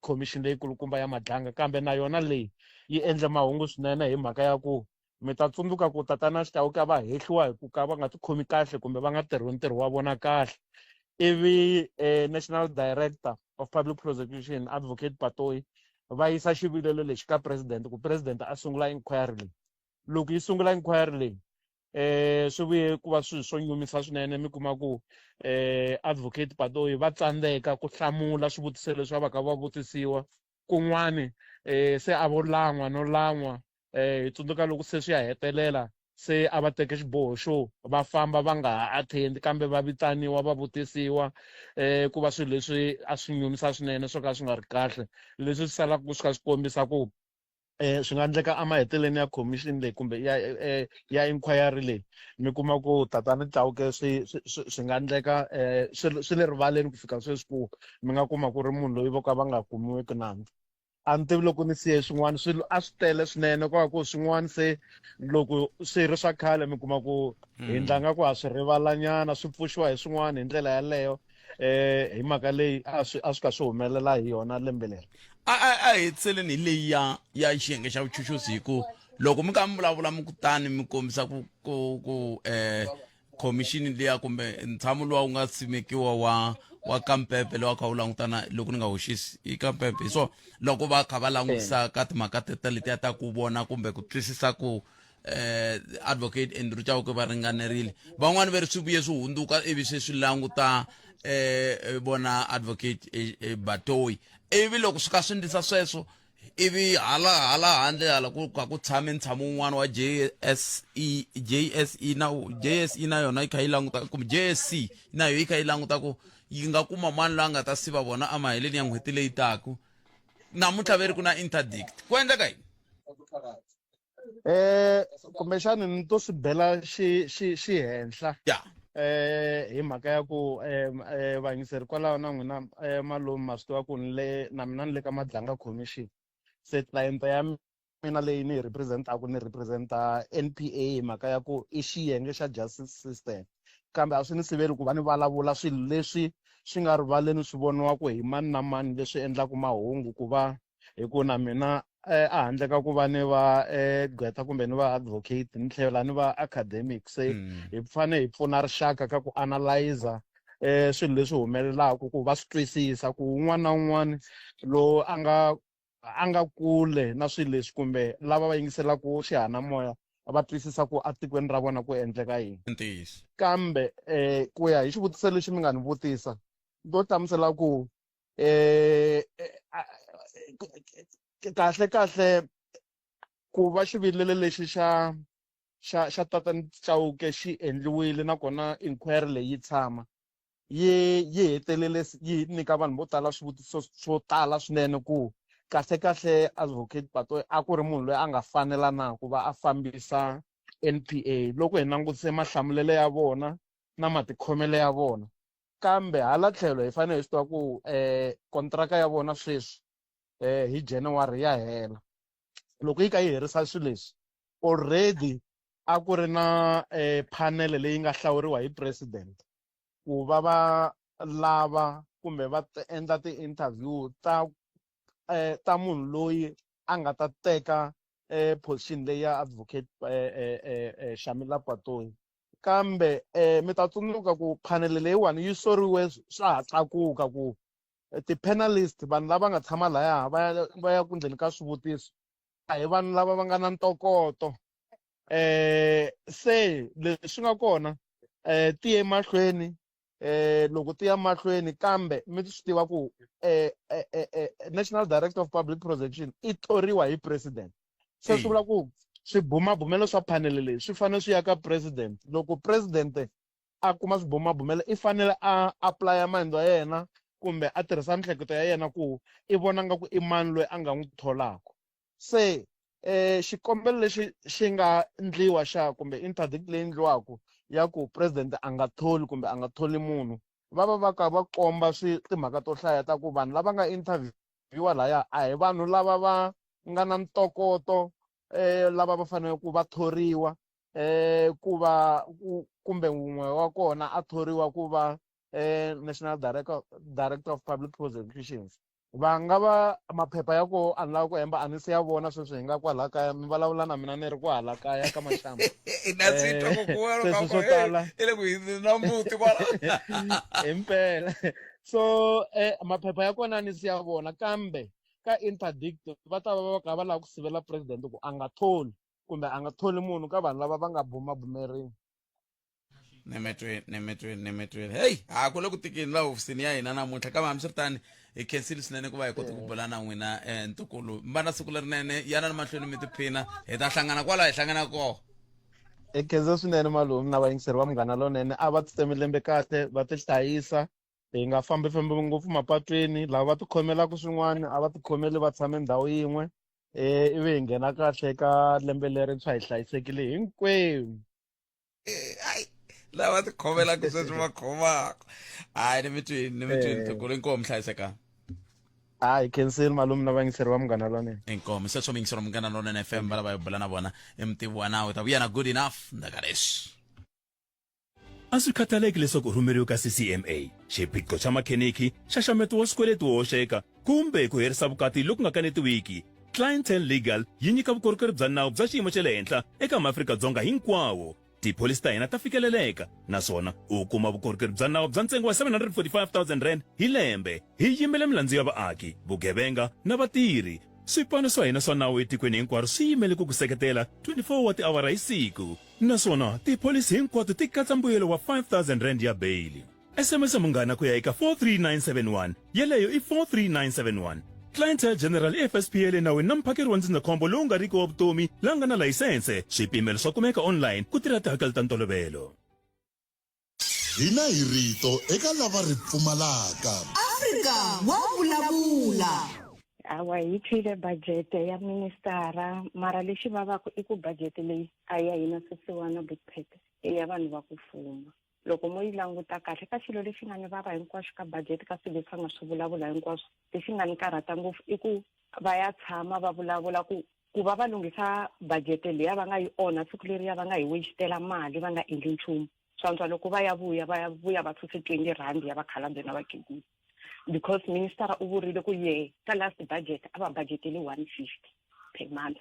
commission leyi kulukumba ya Madlanga kambe na yona leyi yi endle mahungu swinene hi mhaka ya ku mi ta tsundzuka ku tatana Chauke va hehliwa hi ku ka va nga ti khomi kahle kumbe va nga tirhi ntirho wa vona kahle ivi National Director of Public Prosecution Advocate Patoyi va yisa xivilelo lexi ka president ku president a sungula inquiry leyi loko yi sungula inquiry leyi swi vuye ku va swilo swo nyumisa swinene mi kuma ku Advocate Patoyi va tsandzeka ku hlamula swivutiso leswi va ka va vutisiwa kun'wani se a vo lan'wa no lan'wa hi tsundzuka loko se swi ya hetelela se a va teke xiboho xo va famba va nga ha attend kambe va vitaniwa va vutisiwa ku va swilo leswi a swi nyumisa swinene swo ka swi nga ri kahle leswi swi salaka swi ka swi kombisa ku swi nga endleka emahetelelweni ya commission leyi kumbe ya inquiry leyi mi kuma ku tatana Chauke swi nga endleka swi le rivaleni ku fika sweswi ku mi nga kuma ku ri munhu loyi vo ka va nga kumiweki nandzu a ni tivi loko ni siye swin'wana swilo a swi tele swinene kwa ku swin'wana se loko swi ri swa khale mi kuma ku hi ndlanga ku ha swi rivalanyana swi pfuxiwa hi swin'wana hi ndlela yaleyo hi mhaka leyi a swi ka swi humelela hi yona lembe leri a hetiseleni hi leyi ya xiyenge xa vuchuchusi hi ku loko mi ka mi vulavula mi kutani mi kombisa ku commission liya kumbe ntshamo lowa wu nga simekiwa wa kampepe lowa kha wu langutana loko ni nga hoxisi i kampepe so loko va kha va langutisa ka timhaka letiya ta ku vona kumbe ku twisisa ku Advocate Andrew Chauke va ringanerile van'wani va ri swi vuye swi hunduka ivi se swi languta bona Advocate Batoyi ivi loko swi ka swi ndlisa sweswo ivi hala handle hala ku tshame ntshamo wun'wana wa JSE na yona yi kha yi languta kumbe JSC na yo yi kha yi languta ku yi nga kuma mani loyi a nga ta siva vona emaheleni ya n'hweti leyi taku namuntlha veri ku na interdict ku endleka yini kumbexani ni to swi bela xi henhla ya hi mhaka ya ku vayingiseri kwalaho na n'wina malume ma swi tiva ku na mina ni le ka Madlanga Commission se tlilayente ya mina leyi ni yi representaku ni representa NPA hi mhaka ya ku i xiyenge xa justice system kambe a swi ni siveli ku va ni vulavula swilo leswi swi nga rivaleni swi voniwaku hi mani na mani leswi endlaku mahungu ku va hi ku na mina a handle ka ku va ni va gqweta kumbe ni va advocate ni tlhela ni va academic se hi fane hi pfuna rixaka ka ku analyzer swilo leswi humelelaku ku va swi twisisa ku un'wana na un'wana lowu a nga kule na swilo leswi kumbe lava va yingiselaku xihanimoya va twisisa ku a tikweni ra vona ku endleka yini ntiyiso kambe ku ya hi xivutiso lexi mi nga ni vutisa to hlamusela ku kahle ku va xivilele lexi xa tatani Chauke xi endliwile nakona inquiry leyi tshama yi hetelele yi nyika vanhu vo tala swivutiso swo tala swinene ku kahle advocate Patoyi a ku ri munhu loyi a nga fanela na ku va a fambisa NPA loko hi langutise mahlamulelo ya vona na matikhomelo ya vona kambe hala tlhelo hi fanele hi swi tiva ku kontraka ya vona sweswi hi January ya hela loko yi ka yi herisa swilo leswi already a ku ri na panel leyi nga hlawuriwa hi president ku va lava kumbe va endla ti-interview ta munhu loyi a nga ta teka position leyi ya advocate Shamila Patoyi kambe mi ta tsundzuka ku panel leyiwani yi soriwe swa ha tlakuka ku ti-panelist vanhu lava nga tshama laya va ya ku ndleni ka swivutiso a hi vanhu lava va nga na ntokoto se leswi nga kona ti ye mahlweni loko ti ya mahlweni kambe mi swi tiva ku National Director of Public Prosecution i thoriwa hi president se swi vula ku swibumabumelo swa panel leyi swi fanele swi ya ka president loko president a kuma swibumabumelo i fanele a apply mindlo ya yena kumbe a tirhisa mihleketo ya yena ku i vona nga ku i mani loyi a nga n'wi tholaka se xikombelo lexi xi nga endliwa kumbe interdict leyi endliwaku ya ku president a nga tholi kumbe a nga tholi munhu va ka va komba timhaka to hlaya ta ku vanhu lava nga interviewa laya a hi vanhu lava va nga na ntokoto lava va fanele ku va thoriwa ku va kumbe un'we wa kona a thoriwa ku va National Director of Public Prosecutions va nga va maphepha ya ku a ni lava ku hemba a ni se ya vona sweswi hi nga kwala kaya mi vulavula na mina ni ri kwala kaya ka Mashamba swo tala impela so maphepha ya kona ni se ya vona kambe ka interdict va ta va ka va lava ku sivela president ku a nga tholi kumbe a nga tholi munhu ka vanhu lava va nga bumabumerini nemetweni hey ku le ku tikini la hofisini ya hina namuntlha kambe hambiswiritani hi khensile swinene ku va hi kota ku bula na n'wina ntukulu mi va na siku lerinene yana ni mahlweni mi tiphina hi ta hlangana kwala hi hlangana koho hi khensa swinene malume na vayingiseri va Munghana Lonene a va titseme lembe kahle va ti hlayisa hi nga fambi ngopfu mapatwini lava va tikhomelaka swin'wana a va tikhomeli va tshame ndhawu yin'we ivi hi nghena kahle ka lembe lerintshwa hi hlayisekile hinkwenu lava tikhomelaka sweswi va khomaka hayi nimitweni tukulu inkomo hlayisekanga hi khensile malume na vayingiseri va Munghana Lonene inkomo sweswo miyingisero Munghana Lonene FM va lava hi bula na vona emutiviwa nawe ta vuyana good enough ndakaleswi a swi khataleki leswaku u rhumeriwe ka CCMA xiphiqo xa makheniki xaxameto wa swikweleti wo hoxeka kumbe ku herisa vukati loku nga kanetiwiki Clientele Legal yi nyika vukorhokeri bya nawu bya xiyimo xa le henhla eka maAfrika-Dzonga hinkwawo tipholisi ta hina ta fikeleleka naswona u kuma vukorhokeri bya nawu bya ntsengo wa 745,000 rand hi lembe hi yimele milandzu ya vaaki vugevenga na vatirhi swipano swa hina swa nawu etikweni hinkwaro swi yimele ku ku seketela 24 wa tiawara hi siku naswona tipholisi hinkwato ti katsa mbuyelo wa 5,000 rand ya beyili SMS Munghana ku ya eka 43971 yeleyo i 43971 clientele general FSPL nawu na mphakeri wa ndzindzakhombo lowu nga riki wa vutomi la nga na layisense swipimelo swa kumeka online ku tirha tihakelo ta ntolovelo. hina hi rito eka lava ri pfumalaka. Afrika wa vulavula. Awa hi tshile budget ya ministara mara lexi vavaka I ku budget leyi a ya hina swisiwana bukpete ya vanhu va ku fuma. Loko mo yi languta kahle ka xilo lexi nga ni vava hinkwaswo ka budget ka swilo leswi nga swi vulavula hinkwaswo lexi nga ni karhata ngopfu I ku va ya tshama va vulavula ku va va lunghisa budget leyi va nga yi onha siku leriya va nga hi wastela mali va nga endli nchumu. Swantswa loko va ya vuya va thuse 20 rand ya vakhalabye na vakhegula because minister u vurile ku ye ka last budget a va budgeteli 150 per month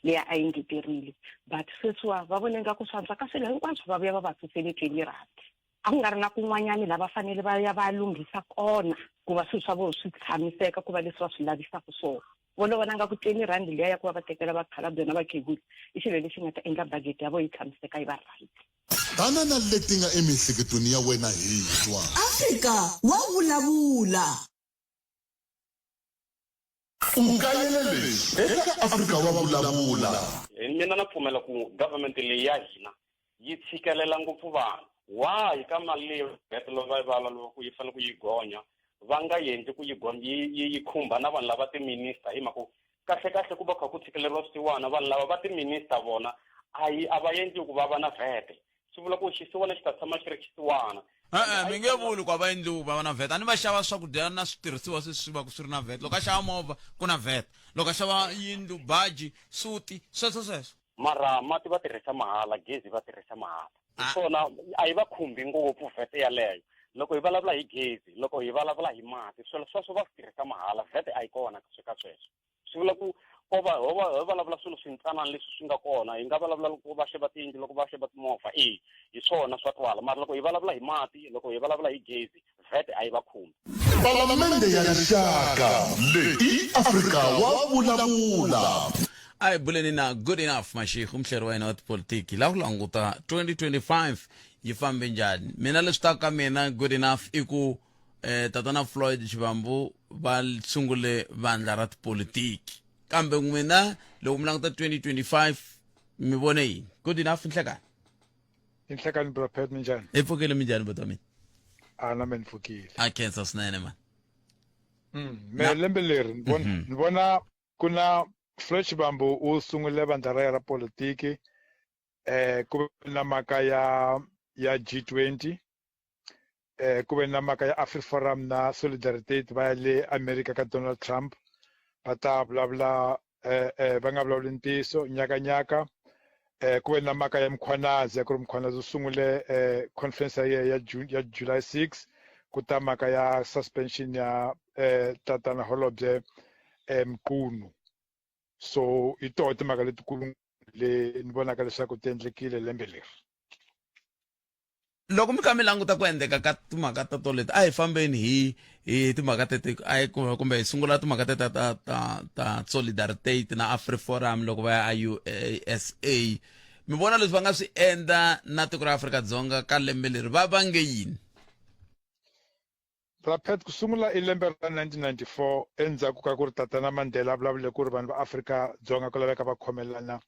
leya a yi ngeterile but sweswiwa va vone nga ku swantswa ka swilo hinkwaswo va vuya va va thusele 20 rand a ku nga ri na kun'wanyani lava fanele va ya va lunghisa kona ku va swilo swa vona swi tshamiseka ku va leswi va swi lavisaka swona vona nga ku 20 rand leya ya ku va va tekela vakhalabye na vakhegula I xilo lexi nga ta endla budget ya vona yi tshamiseka yi va right. Tana na leti nga emihleketweni ya wena hi twa. Afrika wa vulavula. Ungayelele eka Afrika wa vulavula. Mina na pfumela ku government leyi ya hina yi tshikelela ngopfu vanhu. Why ka mali leyi betlo va vala loko yi fanele ku yi gonya va nga yendli ku yi gonya yi khumba na vanhu lava timinister hi mako kahle ku va kha ku tshikeleriwa switiwana vanhu lava va timinister vona a va yendli ku va va na vete swi vula ku xisiwana xi ta tshama xi ri xisiwana. Mi nge vuli ku va endli ku va na vet a ni va xava swakudya na switirhisiwa swi va ku swi ri na vet loko a xava movha ku na vet loko a xava yindlu baji suti sweswo mara mati va tirhisa mahala gezi va tirhisa mahala swona a yi va khumbi ngopfu vet yaleyo loko hi vulavula hi gezi loko hi vulavula hi mati swilo sweswo va swi tirhisa mahala vet a yi kona ka sweswo swi vula ku ho vulavula swilo swintsanana leswi swi nga kona hi nga vulavula loko va xava tiyindlu loko va xava timovha hi swona swa twala mara loko hi vulavula hi mati loko hi vulavula hi gezi vet a yi va khumbi. Palamende ya rixaka leyi Afrika wa vulavula. a hi buleni na good enough mashikh umhleri wa hina wa tipolitiki la ku languta 2025 yi fambe njhani mina leswi ta ka mina good enough I ku tatana Floyd Shivambu va sungule vandla ra tipolitiki kambe n'wina loko mi languta 2025 mi vone yini good enough Inhlekani bro Pet minjani? I pfukile mi njhani bota mina Na men fukile. a khensa swinene man Me lembe leri ni vona kuna Floyd Shivambu u sungule vandla ra politiki ku na mhaka ya G20 ku ve na mhaka ya AfriForum na Solidarity va ya le America ka Donald Trump va ta vulavula va nga vulavuli ntiyiso nyakanyaka ku ve na mhaka ya Mkhwanazi ku ri Mkhwanazi u sungule conference ya July 6 ku ta mhaka ya suspension ya tatana Holobye Mqunu so I toho timhaka letikulu le ni vonaka leswaku ti endlekile lembe leri. loko mi kha mi languta ku endleka ka timhaka ta toleti a hi fambeni hi timhaka teti a hi kumbe hi sungula timhaka teta ta Solidarity na AfriForum loko va ya USA mi vona leswi va nga swi endla na tiko ra Afrika-Dzonga ka lembe leri va nge yini. Rapet ku sungula I lembe ra 1994 endzhaku ka ku ri tatana Mandela a vulavule ku ri vanhu va Afrika-Dzonga ku laveka va khomelana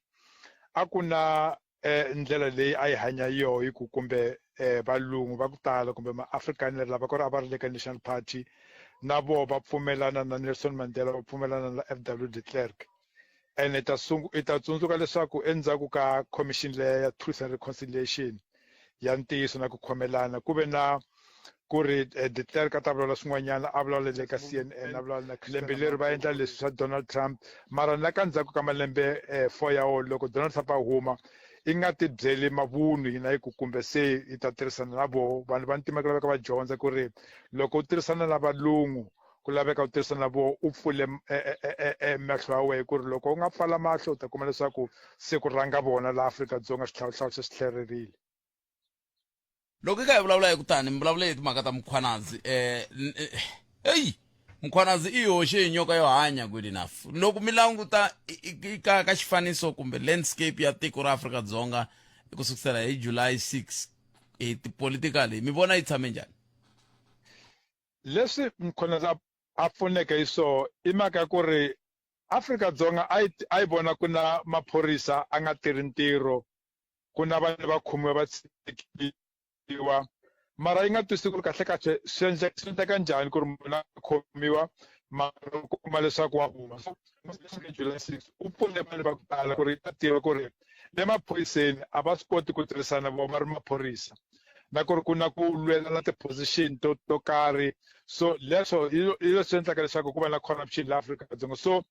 a ku na ndlela leyi a yi hanya yoho ku kumbe valungu va ku tala kumbe ma-Afrikaner lava ku ri a va ri le ka National Party na vo va pfumelana na Nelson Mandela va pfumelana na F.W. de Klerk and I ta tsundzuka leswaku endzhaku ka commission leya ya Truth and Reconciliation ya ntiyiso na ku khomelana ku ve na ku ri de Klerk a ta vulavula swin'wanyana a vulavula le ka CNN a vulavula na lembe leri va endla leswi swa Donald Trump mara na ka ndzhaku ka malembe 4 ya wona loko Donald Trump a huma I nga ti byeli mavun'wa hina ku kumbe se I ta tirhisana na vo vanhu va ntima ku laveka va dyondza ku ri loko u tirhisana na valungu ku laveka u tirhisana na vo u pfule mahlo ya wena ku ri loko u nga pfala mahlo u ta kuma leswaku se ku rhanga vona la Afrika-Dzonga swihlawuhlawu se swi tlhererile. loko ka hi vulavula hi ku tani mi vulavula hi timhaka ta Mkhwanazi Mkhwanazi I hoxe hi nyoka yo hanya good enough loko mi languta ka xifaniso kumbe landscape ya tiko ra Afrika-Dzonga ku sukela hi July 6 tipolitically mi vona yi tshame njhani. Leswi Mkhwanazi a pfuneke hi so i mhaka ku ri Afrika-Dzonga a yi vona ku na maphorisa a nga tirhi ntirho ku na vanhu va khomiwa va tsikiwa mara yi nga twisi ku ri kahle swi endleka njhani ku ri munhu a khomiwa mara u kuma leswaku wa huma July 6 u pfune vanhu va ku tala ku ri ta tiva ku ri le maphoriseni a va swi koti ku tirhisana vona va ri maphorisa na ku ri ku na ku lwela na ti-position to karhi so leswo hi leswi endlaka leswaku ku va na corruption la Afrika-Dzonga so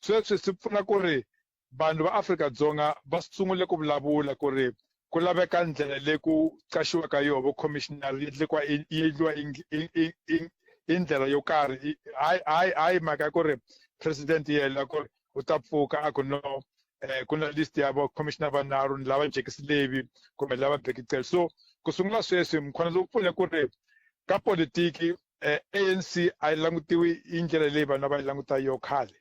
sweswi swi pfuna ku ri vanhu va Afrika-Dzonga va sungule ku vulavula ku ri ku laveka ndlela leyi ku qaxiwaka yona vo commissioner yi endliwa i ndlela yo karhi hayi mhaka ku ri president yena ku ri u ta pfuka a ku no ku na list ya vo commissioner vanharhu lava njekisilevi kumbe lava bekicela so ku sungula sweswi mkhwana lowu pfune ku ri ka politiki ANC a yi langutiwi hi ndlela leyi vanhu va yi languta yo khale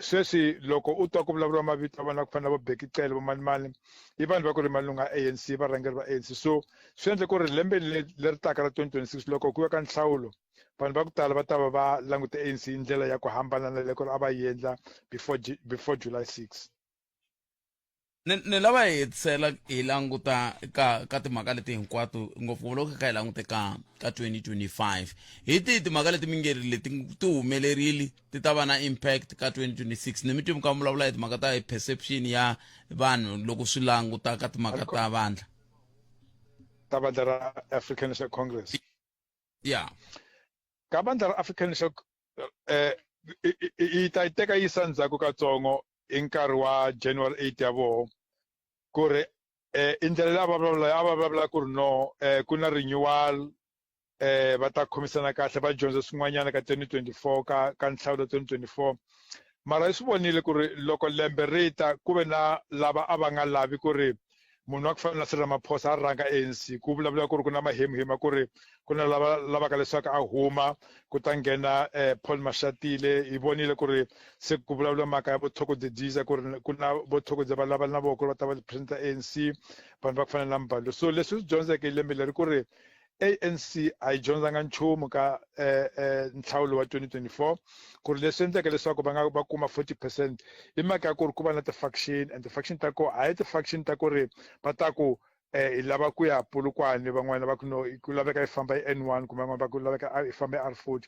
sweswi loko u twa ku vulavuriwa mavito ya vana ku fana na vo bekicela vo manimani i vanhu va ku ri malunga ANC varhangeri va ANC so swi endle ku ri lembe leri taka ra 2026 loko ku ya ka nhlawulo vanhu va ku tala va ta va va langute ANC hi ndlela ya ku hambana na le ku ri a va yi endla before July 6 ni lava hi hetisela hi languta ka timhaka leti hinkwato ngopfungopfu ka hi langute ka 2025 hi tihi timhaka leti mingeri leti ti humelerile ti ta va na impact ka 2026 ni mi twi mi ka vulavula hi timhaka ta perception ya vanhu loko swi languta ka timhaka ta vandla ra African National Congress yeah ka vandla ra African National i ta teka yisa ndzhaku katsongo hi nkarhi wa January 8 ya voho ku ri i ndlela leyi a va vulavula ku ri no ku na renewal va ta khomisana kahle va dyondza swin'wanyana ka 2024 ka nhlawulo 2024 mara hi swi vonile ku ri loko lembe ri ta ku ve na lava a va nga lavi ku ri munhu wa ku fana na Cyril Ramaphosa a rhanga ANC ku vulavula ku ri ku na mahemhema ku ri ku na lavaka leswaku a huma ku ta nghena Paul Mashatile hi vonile ku ri se ku vulavula mhaka ya vo Thokozedisa ku ri ku na vo Thokoze va lava na voko ku ri va ta va president ANC vanhu va ku fana na Mbalo so leswi swi dyondzeke hi lembe leri ku ri ANC a yi dyondzanga nchumu ka nhlawulo wa 2024 ku ri leswi endleke leswaku va kuma 40% hi mhaka ya ku ri ku va na ti-faction and ti-faction ta ko a hi ti-faction ta ku ri va ta ku hi lava ku ya Polokwane van'wana va ku no ku laveka yi famba hi N1 kumbe van'wana va ku laveka yi famba hi R40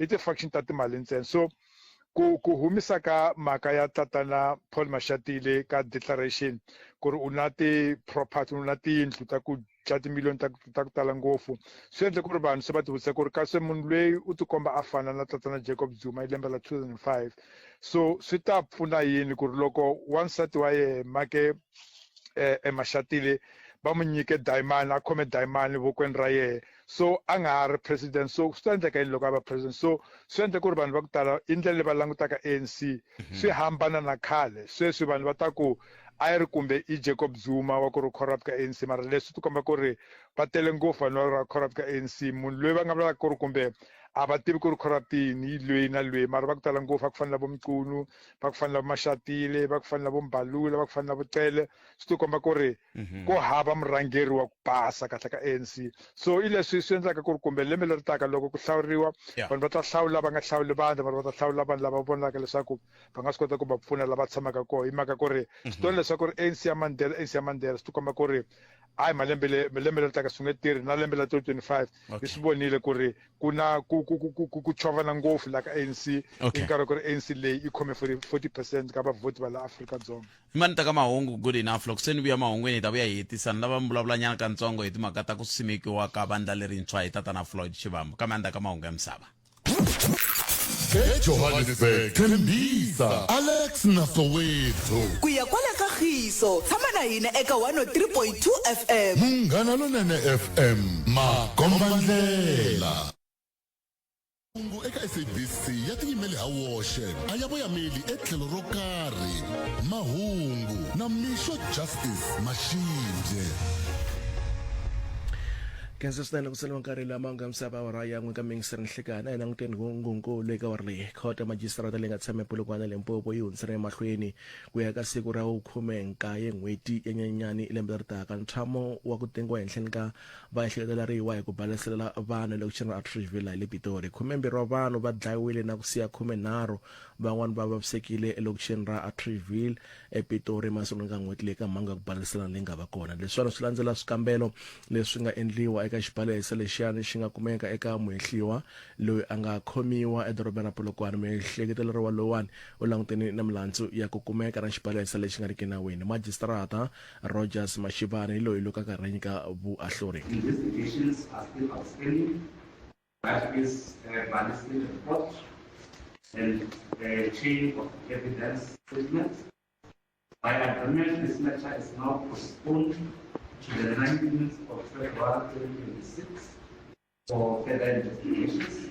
i ti-faction ta timali ntsena so ku humisa ka mhaka ya tatana Paul Mashatile ka declaration ku ri u na ti-property u na tiyindlu ta ku dya timiliyoni ta ku tala ngopfu swi endle ku ri vanhu se va tivutisa ku ri kasi munhu loyi u tikomba a fana na tatana Jacob Zuma hi lembe la 2005 so swi ta pfuna yini ku ri loko wansati wa yena make Mashatile va mu nyike dayimani a khome dayimani vokweni ra yena so a nga ha ri president so swi ta endleka yini loko a va president so swi endle ku ri vanhu va ku tala i ndlela leyi va langutaka ANC swi hambana na khale sweswi vanhu va ta ku a yi ri kumbe i Jacob Zuma wa ku ri corrupt ka ANC mara leswi ti komba ku ri va tele ngopfu vanhu va corrupt ka ANC munhu loyi va nga vulaka ku ri kumbe a va tivi ku ri corruptini loyi na loyi mara va ku tala ngopfu va ku fana na vo Mqunu va ku fana na vo Mashatile va ku fana na vo Mbalula va ku fana na vo Cele swi ti komba ku ri ku hava murhangeri wa ku basa kahle ka ANC so i leswi swi endlaka ku ri kumbe lembe leri taka loko ku hlawuriwa vanhu va ta hlawula va nga hlawuli vandla va ta hlawula vanhu lava vonaka leswaku va nga swi kota ku va pfuna lava tshamaka kona hi mhaka ku ri swi tori leswaku ri ANC ya Mandela swi ti komba ku ri hayi malembe leri taka swi nge tirhi na lembe la 2025 hi swi vonile ku ri ku na ku chovana ngopfu la ka ANC hi nkarhi ku ri ANC leyi i khome 40% ka vavhoti va la Afrika-Dzonga hi mani ta ka mahungu good enough loko se ni vuya mahungwini hi ta vuya hi hetisana lava mi vulavulanyana katsongo hi timhaka ta ku simekiwa ka vandla lerintshwa hi tatana Floyd Shivambu kambe ani ta ka mahungu ya misava eJohannesburg Thembisa Alex Nasowethu ku ya kwala ka Khiso tshama na hina eka 103.2 FM Munghana Lonene FM Makombandlela Mungu eka SABC ya tiyimele hawoxe a ya voyameli etlhelo ro karhi mahungu na Misho Justice Mashinde Kenza swinene ku sala nkarhi lama nga msava wa ya n'we ka mingisiri nhlekana ena nguteni ngungulu eka warli khota magistrata leyi nga tshame Polokwane Limpopo yi hundzisele emahlweni ku ya ka siku ra 19 n'hweti ya Nyenyani lembe leri taka. Ntshamo wa ku tengiwa ehenhleni ka vaehleketeleriwa hi ku balesela vanhu le ku china Atteridgeville hi le Pitori. 12 wa vanhu va dlayiwile na ku siya 13 van'wana va vavisekile elokixini ra Atteridgeville ePitori masungulo ka n'hweti leyi ka mhanga ku balesela leyi nga va kona. Leswi swi landzela swikambelo leswi nga endliwa eka xibalesa lexiyani xi nga kumeka eka muhehliwa loyi a nga khomiwa edorobeni ra Polokwane. Muehleketeleriwa lowani u langutene na milandzu ya ku kumeka na xibalesa lexi nga riki nawini. Magistrata Rogers Mashivani loyi loko ka nyika vuahluri. Investigations are still outstanding. That is ballistic report and a chain of evidence statements. By agreement, this matter is now postponed to the 19th of February 2026 for further investigations.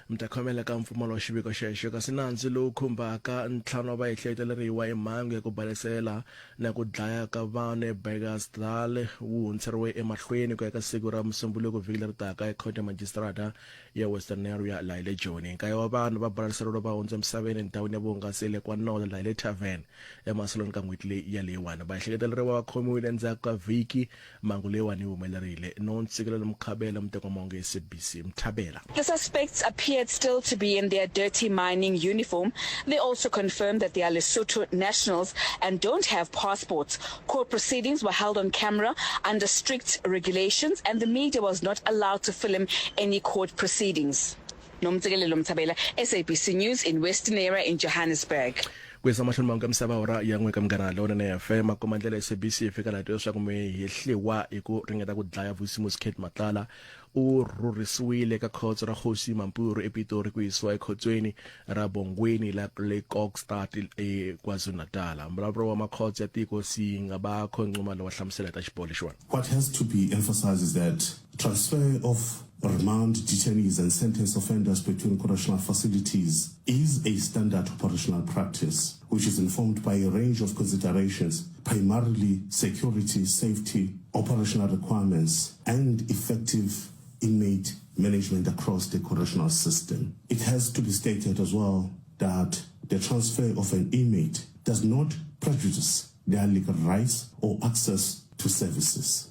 Mtakhomela ka mfumo wa xiviko xexo kasi nandzu lowu khumbaka ntlhanu wa vaehleketeleriwa hi mhangu ya ku balesela na ku dlaya ka vanhu eBurgersdal wu hundzeriwe emahlweni ku eka siku ra Musumbhunuku vhiki leri taka ekhoti ya magistrata ya Western Area la ile Joni. Nkaye wa vanhu va baleseriwa va hundze emisaveni endhawini ya vuhungasi le KwaNola la ile Tavern emasolweni ka n'hweti leyi ya leyiwani. Vaehleketeleriwa va khomiwile endzhaku ka vhiki mhangu leyiwani yi humelerile. No ntshikelelo Mkhabela mutekamahungu ya SABC Mthabela. The suspects appeared still to be in their dirty mining uniform. They also confirmed that they are Lesotho nationals and don't have passports. Court proceedings were held on camera under strict regulations and the media was not allowed to film any court proceedings. Nomtsekelelo Mthabela, SABC News in Western Area in Johannesburg. Kwesa mahlweni manga msava ora ya n'we ka mgana lona na FM komandlela SABC fika la twa ku me hehliwa hi ku ringeta ku dlaya Vusimusi Kate Matlala u rhurisiwile ka khotso ra Kgosi Mampuru ePitori ku yisiwa ekhotsweni ra Bongweni la le Kokstad eKwaZulu-Natal. Mbulavulo wa makhotso ya tiko si nga ba khonquma lo wa hlamusela ta xipolo xona. What has to be emphasized is that transfer of remand detainees and sentenced offenders between correctional facilities is a standard operational practice, which is informed by a range of considerations, primarily security, safety, operational requirements, and effective inmate management across the correctional system. It has to be stated as well that the transfer of an inmate does not prejudice their legal rights or access to services.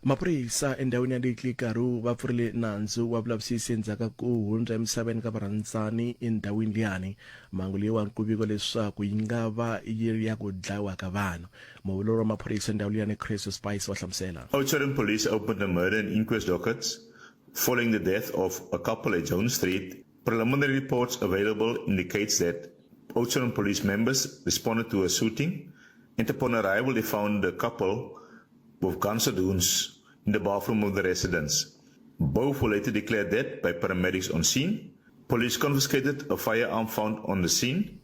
Maphorisa endhawini ya Litlikaru va pfurile nandzu wa vulavisisi endzhaku ku hundza emisaveni ka varhandzani endhawini liyani. Mhangu leyiwani ku viko leswaku yi nga va yi ya ku dlayiwa ka vanhu. Muvulori wa maphorisa endhawini liyani Chris Spice wa hlamusela. Oudtshoorn Police opened a murder and inquest dockets following the death of a couple at Jones Street. Preliminary reports available indicates that Oudtshoorn Police members responded to a shooting, and upon arrival they found the couple with gunshots wounds in the bathroom of the residence. Both were later declared dead by paramedics on scene. Police confiscated a firearm found on the scene.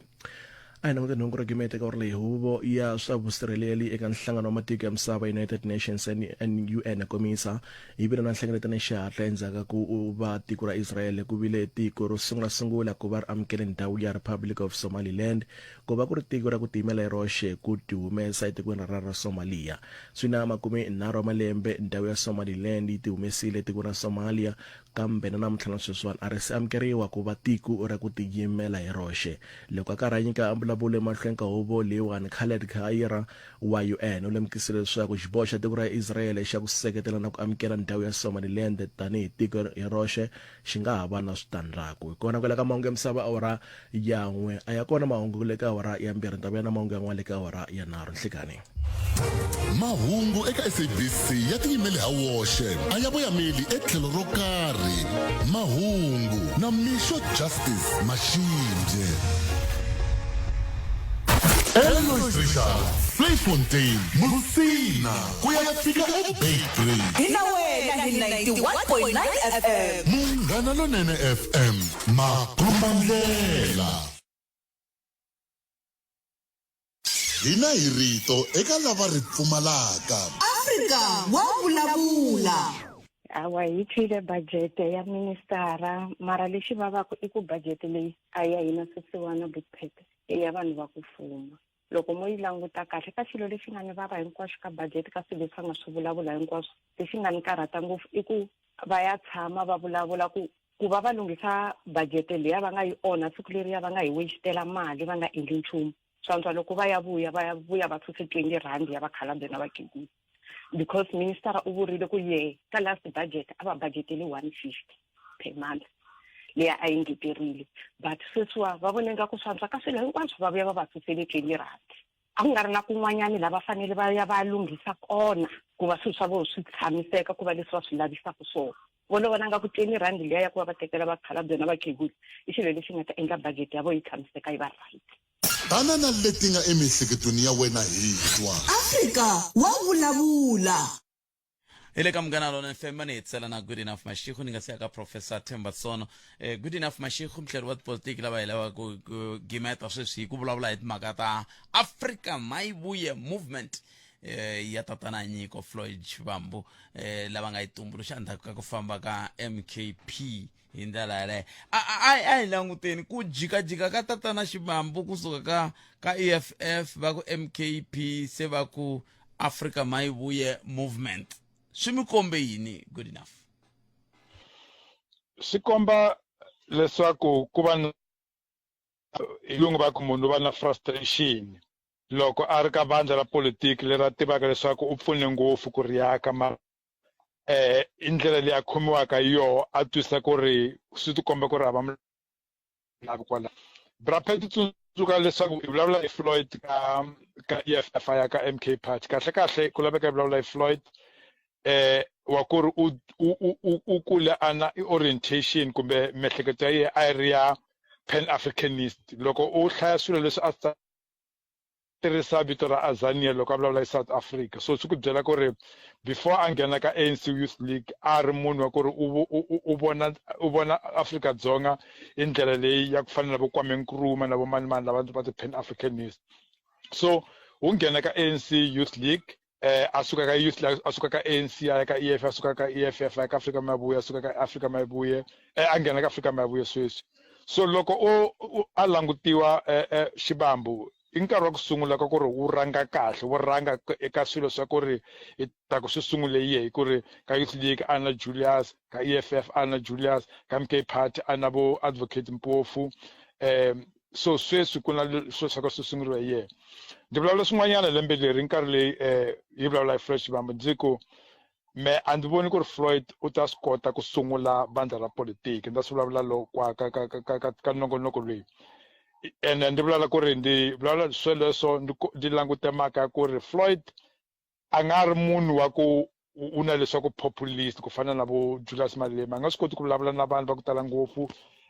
Aina ngute nongora gimete ka orle huvo ya swa vusirheleli eka nhlangano wa matiko ya misava United Nations and UN komisa ibira na nhlengeletano na xihatla endzhaku ku va tiko ra Israel ku vile tiko ro sungula ku va ri amukele ndhawu ya Republic of Somaliland ku va ku ri tiko ra ku timela hi roxe ku tihumesa etikweni ra Somalia. Swina 30 wa malembe ndhawu ya Somaliland yi tihumesile tiko ra Somalia kambe na namuntlha sweswiwani a ri si amukeriwa ku va tiko ra ku tiyimela hi roxe. Loko aka ra nyika ambulabule mahlweni ka huvo leyiwani Khaled Khaira wa UN u lemukisile leswaku xiboho xa tiko ra Israel xa ku seketela na ku amukela ndhawu ya Somaliland tanihi tiko hi roxe xi nga ha va na switandzhaku. Hi kona kwela ka mahungu ya misava awara ya n'we a ya kona mahungu le ka awara ya mbirhi ta na mahungu yan'wana le ka awara ya nharhu nhlekani. Mahungu eka SABC ya tiyimele ha woxe a ya voyameli etlhelo ro karhi. Mahungu na Misho Justice Mashinde. Eloise Richard, Flayfontein, Musina, kuyafika eBaytree. Hina wena hi 91.9 FM. Munghana Lonene FM, Makombandlela. Hina hi rito eka lava ri pfumalaka. Afrika wa vulavula. Awa hi tshile budget ya ministara mara lexi vavaka I ku budget leyi a ya hina sisiwana big pet ya vanhu va ku fuma. loko mo yi languta kahle ka xilo lexi nga ni vava hinkwaswo ka budget ka swilo leswi nga swi vulavula hinkwaswo lexi nga ni karhata ngopfu i ku va ya tshama va vulavula ku va va lunghisa budget leyi va nga yi onha siku leriya va nga hi wastela mali va nga endli nchumu swantswa loko va ya vuya va thuse 20 rand ya vakhalabye na vakhegula because minister u vurile ku ye ka last budget a va budgeteli 150 per month leya a yi ngeterile but sweswiwa va vonenga ku swantswa ka swilo hinkwaswo va vuya va va thusele 20 rand a ku nga ri na kun'wanyani lava fanele va ya va lunghisa kona ku va swilo swa vona swi tshamiseka ku va leswi va swi lavisaka swona vona vona nga ku 20 rand leya ya ku va va tekela vakhalabye na vakhegula i xilo lexi nga ta endla budget ya vona yi tshamiseka yi va right banana leti nga emihleketweni ya wena hi twa Africa wa vulavula ile ka mgana lona FM ni tsela na Good Enough Mashikho ninga siya ka Professor Themba Sono Good Enough Mashikho mhlelo wa politiki lava ilawa ku gimeta sweswi ku vulavula hi timhaka ta Africa Mayibuye movement ya tatana nyiko Floyd Shivambu lava nga itumbuluxa ndzhaku ka ku famba ka MKP hi ndlela yaleyo a hi languteni ku jikajika ka tatana Shivambu kusuka ka EFF va ku MKP se va ku Africa Mayibuye movement swimikombe yini Good Enough sikomba leswaku ku va ilungu va ku munhu va na frustration loko a ri ka vandla ra politiki lera tivaka leswaku u pfune ngopfu ku riyaka indlela leyi a khomiwaka yo a twisa ku ri swi tikomba ku ri hava lava kwala brapeti tsundzuka leswaku hi vulavula hi Floyd ka EFF ya ka MK Party kahle ku laveka hi vulavula hi Floyd wa ku ri u kule ana orientation kumbe mihleketo ya a ri ya pan africanist loko u hlaya swilo leswi a tirhisa vito ra Azania loko a vulavula hi South Africa so swi ku byela ku ri before a nghena ka ANC Youth League a ri munhu wa ku ri u vona Afrika-Dzonga hi ndlela leyi ya ku fana na vo Kwame Nkrumah na vo mani lava va ti pan africanist so u nghena ka ANC Youth League asuka ka Youth League asuka ka ANC ya ka EFF asuka ka EFF ya ka Africa Mayibuye asuka ka Africa Mayibuye a nghena ka Africa Mayibuye sweswi so loko a langutiwa Shivambu i nkarhi wa ku sungula ka ku ri wu ranga kahle wu ranga eka swilo swa ku ri i ta ku swi sungule hi ku ri ka Youth League ana Julius ka EFF ana Julius ka MK Party ana vo advocate Mpofu so sweswi ku na swo swa ku swi sunguriwa hi yena ndi vulavula swin'wanyana lembe leri nkarhi leyi hi vulavula hi Fresh Bamba ndzi ku me a ndzi voni ku ri Floyd u ta swi kota ku sungula vandla ra politiki ndzi swi vulavula loko ka nongonoko loyi and ndi vulavula ku ri ndi vulavula sweleswo ndi langute mhaka ku ri Floyd a nga ri munhu wa ku una leswaku populist ku fana na vo Julius Malema a nga swi koti ku vulavula na vanhu va ku tala ngopfu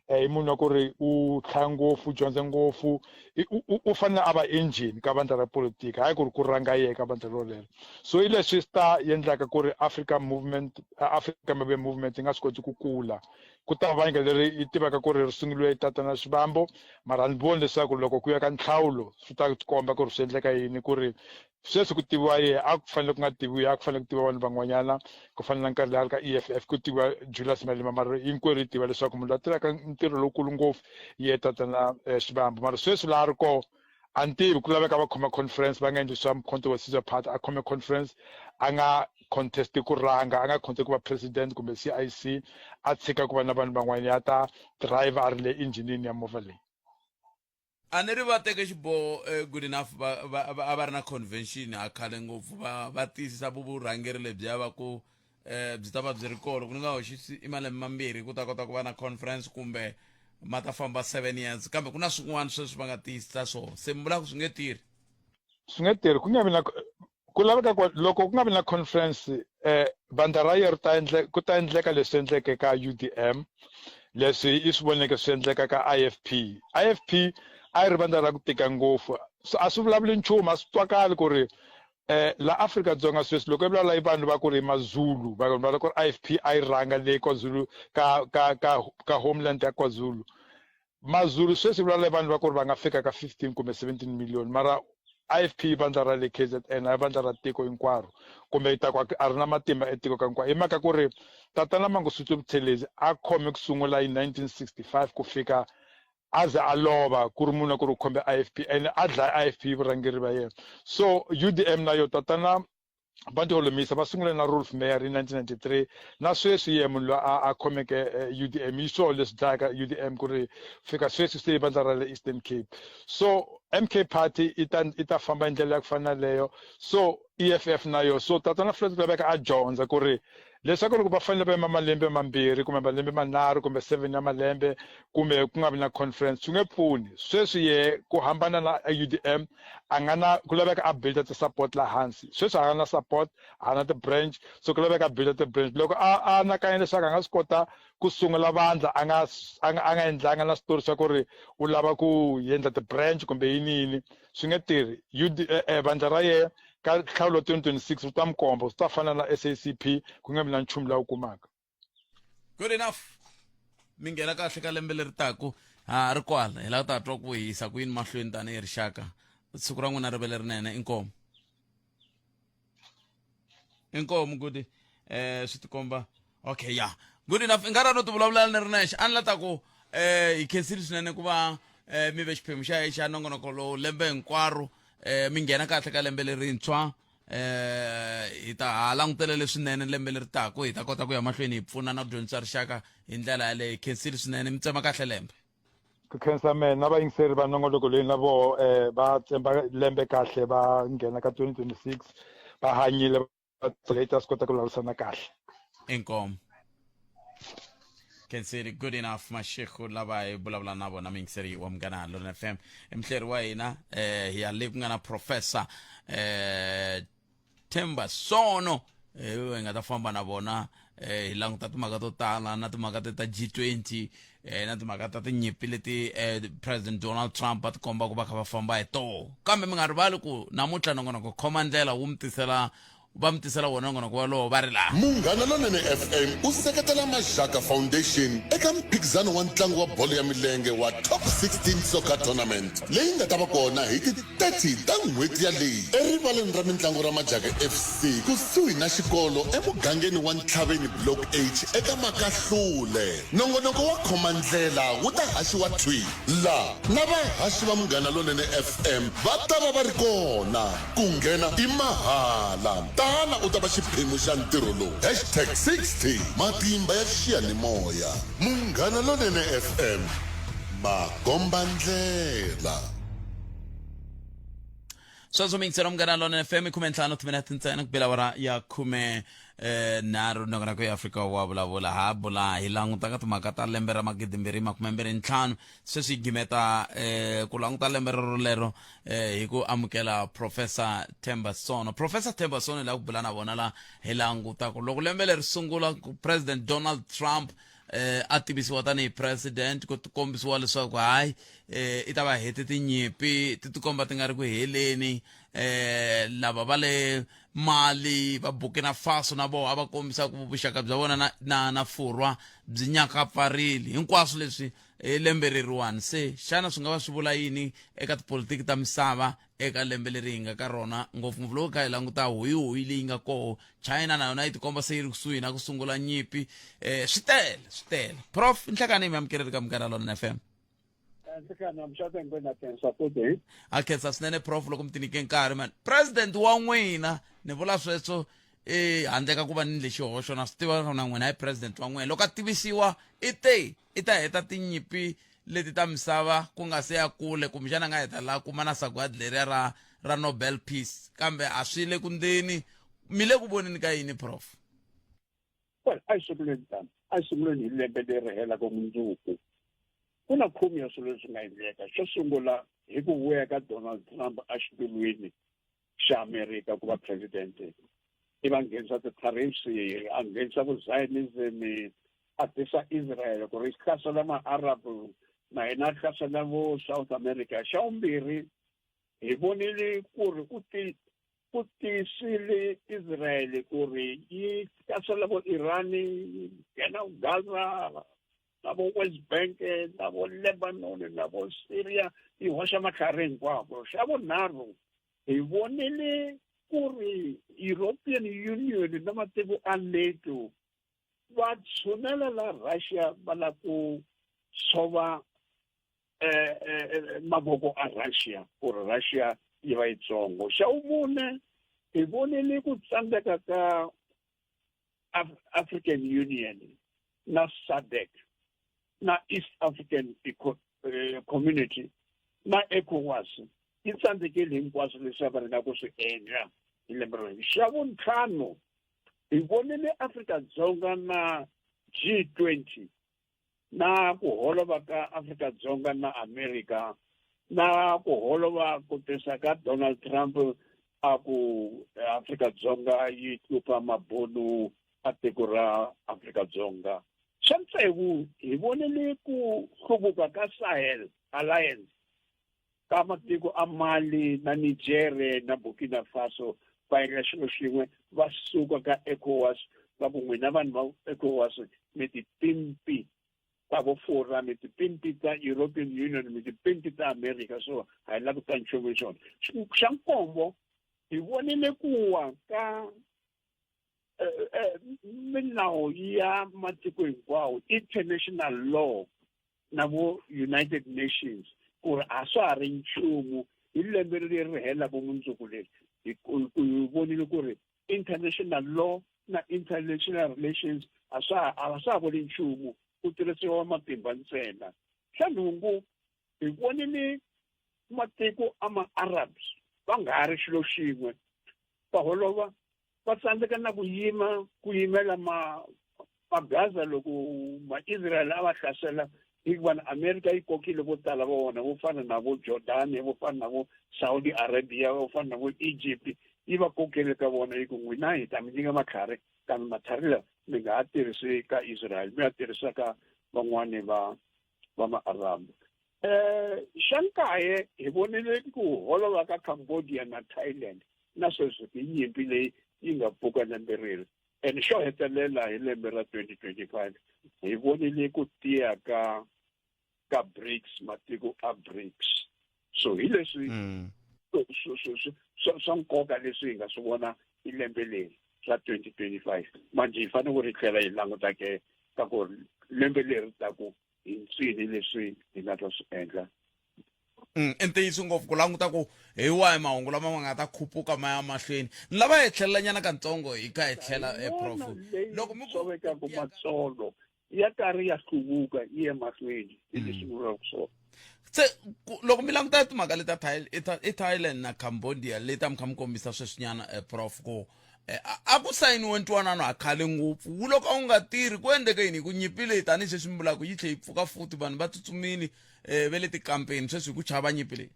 i munhu wa ku ri u hlaya ngopfu dyondze ngopfu u fanele a va engine ka vandla ra politiki hayi ku ri ku ranga yena ka vandla rolero so i leswi swi ta endlaka ku ri Africa Mayibuye movement yi nga swi koti ku kula ku ta vanga leri yi tivaka ku ri sunguliwe hi tatana Shivambu mara ni voni leswaku loko ku ya ka nhlawulo swi ta komba ku ri swi endleka yini ku ri sweswi ku tiviwa yena a ku fanele ku nga tiviwi a ku fanele ku tiviwa vanhu van'wanyana ku fana na nkarhi leyi ka EFF ku tiviwa Julius Malema mara hinkwerhu hi tiva leswaku munhu a tirhaka ntirho lowukulu ngopfu ye tatana Shivambu mara sweswi laha ri koho a ni tivi ku laveka va khoma conference va nga endli swa Mkhonto wa Sizwe Party a khome conference a nga contest ku ranga a nga contest ku va president kumbe CIC a tshika ku va na vanhu van'wana ya ta drive a ri le enginini ya movha leyi a ni ri va teke xiboho Good Enough va ri na convention a khale ngopfu va tiyisisa vurhangeri lebyi ya va ku byi ta va byi ri kona ku ni nga hoxisi i malembe mambirhi ku ta kota ku va na conference kumbe ma ta famba 7 years kambe ku na swin'wana sweswi va nga tiyisisa swona se mi vula ku swi nge tirhi swi nge tirhi ku nga vi na ku laveka loko ku nga vi na conference vandla ra yena ku ta endleka leswi endleke ka UDM leswi i swi voneke swi endleka ka IFP a ri vandla ra ku tika ngopfu a swi vulavuli nchumu a swi twakali ku ri la Afrika-Dzonga sweswi loko i vulavula hi vanhu va ku ri Mazulu va vulavula ku ri IFP a yi ranga le KwaZulu ka homeland ya KwaZulu Mazulu sweswi vulavula hi vanhu va ku ri va nga fika ka 15 kumbe 17 million mara IFP vandla ra le KZN a vandla ra tiko hinkwaro kumbe yi ta ku a ri na matimba etiko ka hinkwaro hi mhaka ku ri tatana Mangosuthu Buthelezi a khome ku sungula hi 1965 ku fika aze alova ku ri munhu ku ri khombe IFP ene a dlaya IFP vurhangeri va yena. So UDM na yo tatana bantu holomisa va sungule na Rolf Meyer hi 1993 na sweswi ye munhu a khomeke UDM hi swona leswi dlayaka UDM ku ri fika sweswi se bandla ra le Eastern Cape. So MK party ita famba ndlela ya ku fana leyo, so EFF na yo, so tatana Fred Grabeka a dyondza ku ri leswaku loko va fanele va yima malembe mambirhi kumbe malembe manharhu kumbe 7 ya malembe kumbe ku nga vi na conference swi nge pfuni. Sweswi ye ku hambana na UDM a nga na ku laveka a build ti-support la hansi, sweswi a nga na support a na ti-branch, so ku laveka a build ti-branch. Loko a anakanya leswaku a nga swi kota ku sungula vandla a nga endlanga na switori swa ku ri u lava ku endla ti-branch kumbe yiniyini swi nge tirhi. Vandla ra yena ka nhlawulo 2026 swi ta mikombo swi ta fana na SACP ku nga vi na nchumu laha u kumaka. Good enough. Mi nghena kahle ka lembe leri taku ha ri kwala hi lava ta twa ku hisa ku yini mahlweni tanihi rixaka siku ra n'wina ri ve lerinene. Inkomu Gudi swi tikomba okay ya good enough. I nga ra no ti vulavula ni ri nexe a ni la ta ku hi khensile swinene ku va mi ve xiphemu xa nongonoko lowu lembe hinkwaro mi nghena kahle ka lembe lerintshwa. Hi ta langutele leswinene lembe leri taku hi ta kota ku ya mahlweni hi pfuna na ku dyondzisa rixaka hi ndlela yaleyo. Hi khensile swinene mi tsema kahle lembe. Ku khensa mehe na vayingiseri va nongoloko leyi na vo va tsemba lembe kahle va nghena ka 2026 va hanyile va tsaka swi kota ku vulavurisana kahle. Inkomu khensile good enough mashekhu lava hi vulavula na vona miyingiseri wa Munghana Lona FM. Muhleri wa hina hi ya le ku nga na Professor Themba Sono hi nga ta famba na vona hi languta timhaka to tala na timhaka ta G20 na timhaka ta tinyimpi leti President Donald Trump a ti komba ku va kha va famba hi toho. Kambe mi nga rivali ku namuntlha nongonoko khoma ndlela va mi tisela wona nongonoko walowo va ri laha. Munghana Lonene FM u seketela Maxaka Foundation eka mphikizano wa ntlangu wa bolo ya milenge wa Top 16 Soccer Tournament leyi nga ta va kona hi ti 30 ta n'hweti yaleyi erivaleni ra mitlangu ra Majaka FC kusuhi na xikolo emugangeni wa Ntlhaveni Block H eka Makahlule. Nongonoko wa khoma ndlela wu ta haxiwa tweet la na vahaxi va Munghana Lonene FM va ta va ri kona ku nghena i mahala. Tana u ta va xiphemu xa ntirho lowu #60 matimba ya xiyanimoya. Munghana Lonene FM makomba ndlela. Sweswo mi yingisela Munghana Lonene FM 15 timinete ntsena ku bela awara ya 13 nongonoko ya Afrika wa vulavula ha bula hi languta ka timhaka ta lembe ra 2025 sweswi hi gimeta ku languta lembe rero hi ku amukela Professor Themba Sono. Professor Themba Sono la ku bula na vona la hi languta ku loko lembe leri sungula President Donald Trump a tivisiwa tanihi president ku tikombisiwa leswaku hayi i ta va hete tinyimpi ti tikomba ti nga ri ku heleni. Lava va le Mali va Burkina Faso na voho a va kombisa ku vuxaka bya vona na Furwa byi nyakapfarile hinkwaswo leswi lembe reriwani. Se xana swi nga va swi vula yini eka tipolitiki ta misava eka lembe leri hi nga ka rona ngopfungopfu loko kha hi languta huyi leyi nga koho. China na yona yi tikomba se yi ri kusuhi na ku sungula nyimpi. Swi tele Prof nhlekani mi amukeleli ka Munghana Lonene FM. A khensa swinene Prof loko mi tinike nkarhi man. President wa n'wina ni vula sweswo handle ka ku va ni le xihoxo na swi tiva na n'wina hi president wa n'wina loko a tivisiwa i ta heta tinyimpi leti ta misava ku nga se ya kule kumbexana nga heta laha kuma na sagwadi leriya ra Nobel Peace kambe a swi le ku ndzeni mi le ku voneni ka yini Prof? Well, a hi sunguleni hi lembe leri helaka mundzuku ku na khume ya swilo leswi nga endleka. Xo sungula hi ku vuya ka Donald Trump a xitulwini xa Amerika ku va president i va nghenisa ti-tariffs a nghenisa vu-Zionism a tisa Israel ku ri hlasela ma-Arab na hina hlasela vo South America. Xa vumbirhi hi vonile ku ri ku tisile Israel ku ri yi hlasela vo Iran nghena Gaza na vo West Bank na vo Lebanon na vo Syria yi hoxa matlhari hinkwavo. Xa vunharhu hi vonile ku ri European Union na matiko a NATO va tshunela la Russia va la ku tshova mavoko a Russia ku ri Russia yi va yitsongo. Xa vumune hi vonile ku tsandzeka ka African Union na SADC na East African Community na ECOWAS yi tsandzekile hinkwaswo leswi va ringaka ku swi endla hi lembe leri. Xa vuntlhanu hi vonile Afrika-Dzonga na G20 na ku holova ka Afrika-Dzonga na America na ku holova ku tirhisa ka Donald Trump a ku Afrika-Dzonga yi hlupha mabunu a tiko ra Afrika-Dzonga. Xa tsevu hi vonile ku hluvuka ka Sahel Alliance ka matiko a Mali na Nigeria na Burkina Faso va endla xilo xin'we va suka ka ECOWAS va ku n'wina vanhu va ECOWAS mi tipimpi ta vo fora mi tipimpi ta European Union mi tipimpi ta America so a hi lavi ta nchumu hi xona. Xa nkombo hi vonile ku wa ka milawu ya matiko hinkwawo international law na vo United Nations ku ri a swa ha ri nchumu hi lembe leri helaka mundzuku leri hi vonile ku ri international law na international relations a swa ha voni nchumu ku tirhisiwa matimba ntsena. Xa nhungu hi vonile matiko ama Arabs va nga ha ri xilo xin'we va holova va tsandzeka na ku yimela magaza loko ma-Israel a va hlasela hikuva America yi kokile vo tala va vona vo fana na vo Jordan vo fana na vo Saudi Arabia vo fana na vo Egypt yi va kokele ka vona hi ku n'wina hi ta mi nyika matlhari kambe matlhari lawa mi nga ha tirhisi ka Israel mi ya tirhisa ka van'wani va ma-Arab. Xa nkaye hi vonile ku holova ka Cambodia na Thailand na sweswo hi nyimpi leyi yi nga pfuka lembe reri. And xo hetelela hi lembe ra 2025 hi vonile ku tiya ka BRICS matiko a BRICS. So hi leswi swa nkoka leswi hi nga swi vona hi lembe leri ra 2025 manje hi fanele ku ri tlhela hi languta ka ku lembe leri ta ku hi nsini leswi hi nga ta swi endla. Ntiyiso ngopfu ku languta ku hi wahi mahungu lama ma nga ta khuphuka ma ya mahlweni ni lava hi tlhelela nyana katsongo hi ka hi tlhela prof loko mi tsoveka ku matsolo ya karhi ya hluvuka yi ya mahlweni hi leswi vulaka swona. Se loko mi languta timhaka leta Thailand na Cambodia leta mi kha mi kombisa sweswinyana prof ku a ku sayiniwe ntwanano a khale ngopfu wu loko a wu nga tirhi ku endleka yini ku nyimpi leyi tanihi sweswi mi vulaka yi tlhe yi pfuka futhi vanhu va tsutsumile ve le tikampeni sweswi hi ku chava nyimpi leyi.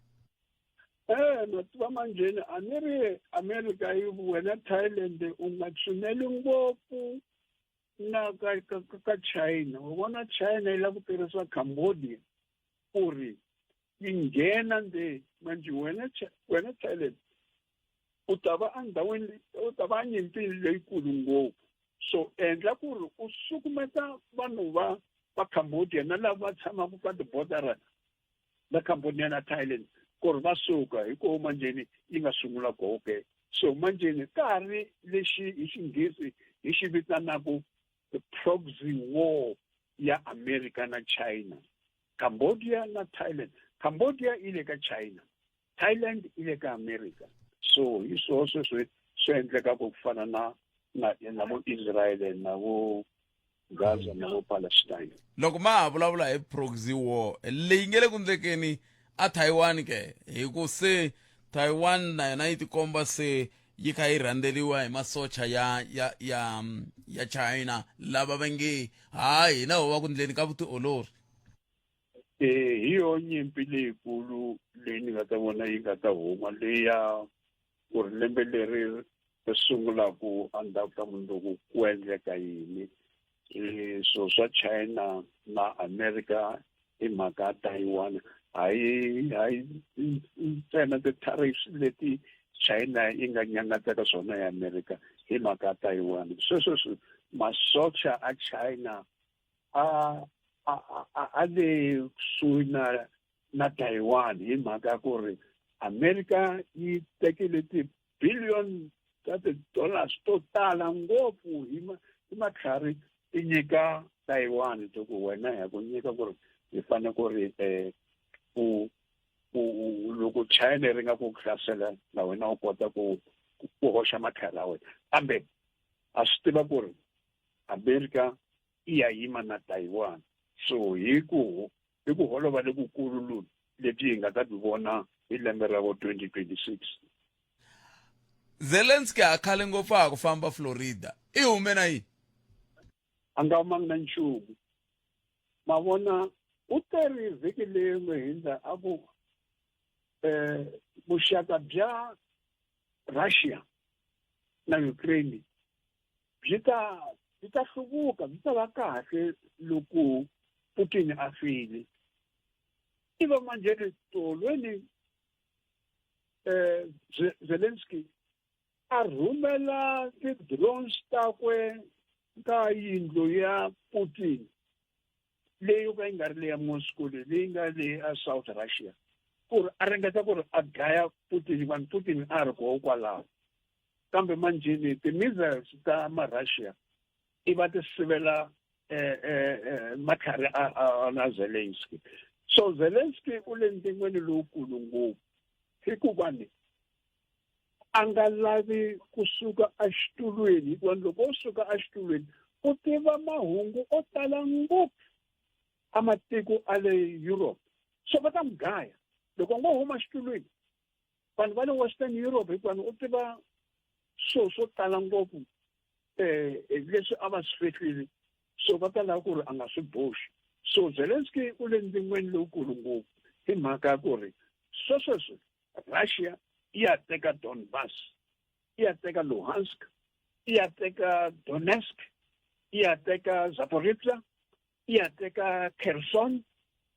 Na tiva manjheni a ni ri America yi wena Thailand u nga tshuneli ngopfu na ka China u vona China yi lava ku tirhisa Cambodia ku ri yi nghena nde manje wena Thailand u ta va endhawini u ta va nyimpini leyikulu ngopfu so endla ku ri u sukumeta vanhu va Cambodia na lava va tshamaka ka tibodara na Cambodia na Thailand ku ri va suka hikoho manjeni yi nga sungula goke so manjeni nkarhi lexi hi xinghezi hi xi vitanaka the proxy war ya America na China. Cambodia na Thailand. Cambodia yi le ka China. Thailand yi le ka America. So hi swona swi endleka ku fana na vo Israel na vo Gaza na vo Palestine. Loko ma ha vulavula hi proxy war leyi nge le ku ndlekeni a Taiwan ke hi ku se Taiwan na yona yi tikomba se yi kha yi rhandzeriwa hi masocha ya China lava va nge hayi na ho va ku ndleni ka vutiolori. Hi yo nyimpi leyikulu leyi ni nga ta vona yi nga ta huma leya ku ri lembe leri ri sungulaku endzhaku ka mundzuku ku endleka yini so swa China na America hi mhaka ya Taiwan hayi ntsena ti-tariffs leti China yi nga nyangateka swona ya America hi mhaka ya Taiwan sweswo masocha a China a le kusuhi na Taiwan hi mhaka ku ri America yi tekile ti-billion ta ti-dollars to tala ngopfu hi matlhari ti nyika Taiwan to ku wena ya ku nyika ku ri hi fanele ku ri loko China ri nga ku hlasela na wena u kota ku hoxa matlhela wena kambe a swi tiva ku ri America iya yima na Taiwan so hi ku holova lekukulu lebyi hi nga ta vona hi lembe ra 2026. Zelensky a khale ngopfu a ku famba Florida I hume na yini a nga humangi na nchumu ma vona u teri vhiki leyi nga hundza a ku vuxaka bya Russia na Ukraine byi ta hluvuka byi ta va kahle loko Putin a file iva manjeni tolweni Zelensky a rhumela ti-drones takwe ka yindlu ya Putin leyi ka yi nga ri le ya Moscow leyi nga le a South Russia ku ri a ringeta ku ri a dlaya Putin vanhu Putin a ri koho kwalaho kambe manjeni ti-missiles ta ma-Russia I va ti sivela matlhari na Zelensky so Zelensky u le ntingweni lowukulu ngopfu hikuva ni a nga lavi kusuka exitulweni hikuva loko o suka exitulweni u tiva mahungu o tala ngopfu a matiko a le Europe so va ta n'wi dlaya loko a ngo huma exitulweni vanhu va le Western Europe hikuva u tiva swo tala ngopfu leswi a va swi fehlile so va ta lava ku ri a nga swi boxi so Zelensky u le ndzingweni lowukulu ngopfu hi mhaka ya ku ri swesweswi Russia ya teka Donbass ya teka Luhansk ya teka Donetsk ya teka Zaporizhzhia ya teka Kherson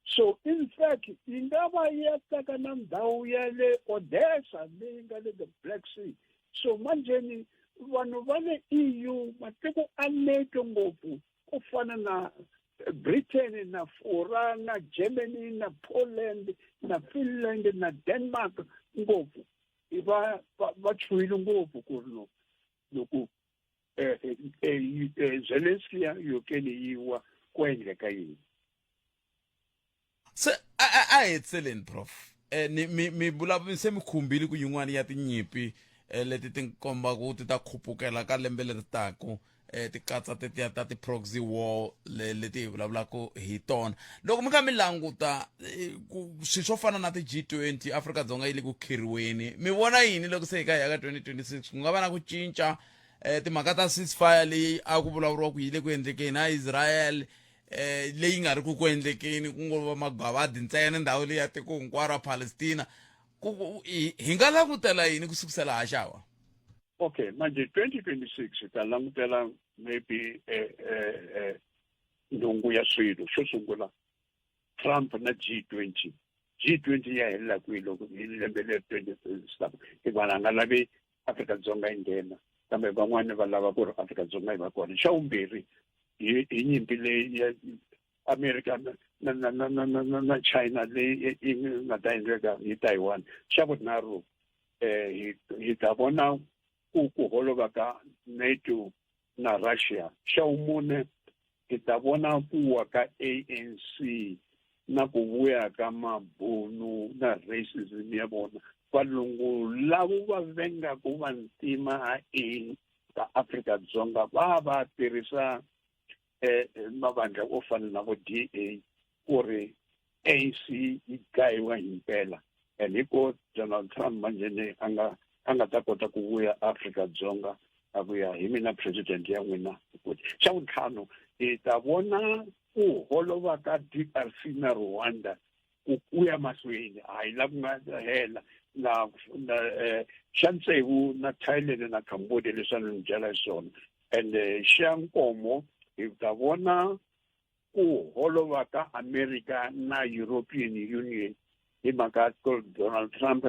so in fact yi nga va ya teka na ndhawu ya le Odessa leyi nga le the Black Sea so manjeni vanhu va le EU matiko a NATO ngopfu ku fana na Britain na Fora na Germany na Poland na Finland na Denmark ngopfu va chuhile ngopfu ku ri loko Zelensky ya Ukraine yiwa ku endleka yini se a hetseleni prof mi vulavurise mi khumbile ku yin'wana ya tinyimpi leti ti komba ku ti ta khupukela ka lembe leri taku ti katsa tetiya ta ti-proxy war leti hi vulavulaka hi tona loko mi kha mi languta swilo swo fana na ti-G20 Afrika-Dzonga yi le ku khiriweni mi vona yini loko se hi ka hi ya ka 2026 ku nga va na ku cinca timhaka ta ceasefire leyi a ku vulavuriwa ku yi le ku endlekeni na Israel leyi nga ri ku endlekeni ku ngo va magwavadi ntsena ndhawu leyi ya tiko hinkwaro ra Palestina hi nga langutela yini ku sukusela haxawa okay manje 2026 ta langutela maybe ndhungu ya swilo xo sungula Trump na G20 ya helela kwihi loko hi lembe le 2027 hikuva nga lavi Afrika-Dzonga yi nghena kambe van'wani va lava ku ri Afrika-Dzonga yi va kona xa vumbirhi hi nyimpi leyi ya America na China leyi yi nga ta endleka hi Taiwan xa vunharhu hi ta vona ku holova ka NATO na Russia xa vumune hi ta vona ku wa ka ANC na ku vuya ka mabunu na racism ya vona valungu lavo va vengaku vantima ka Afrika-Dzonga va tirhisa mavandla o fana na vo DA ku ri ANC yi gayiwa hi mpela and hiko Donald Trump manjeni a nga ta kota ku vuya Afrika-Dzonga a vuya hi mina president ya n'wina xa vuntlhanu hi ta vona ku holova ka DRC na Rwanda ku ya mahlweni a hi lavi nga hela na xa ntsevu na Thailand na Cambodia leswi a ni byela hi swona and xa nkomo hi ta vona ku holova ka America na European Union hi mhaka Donald Trump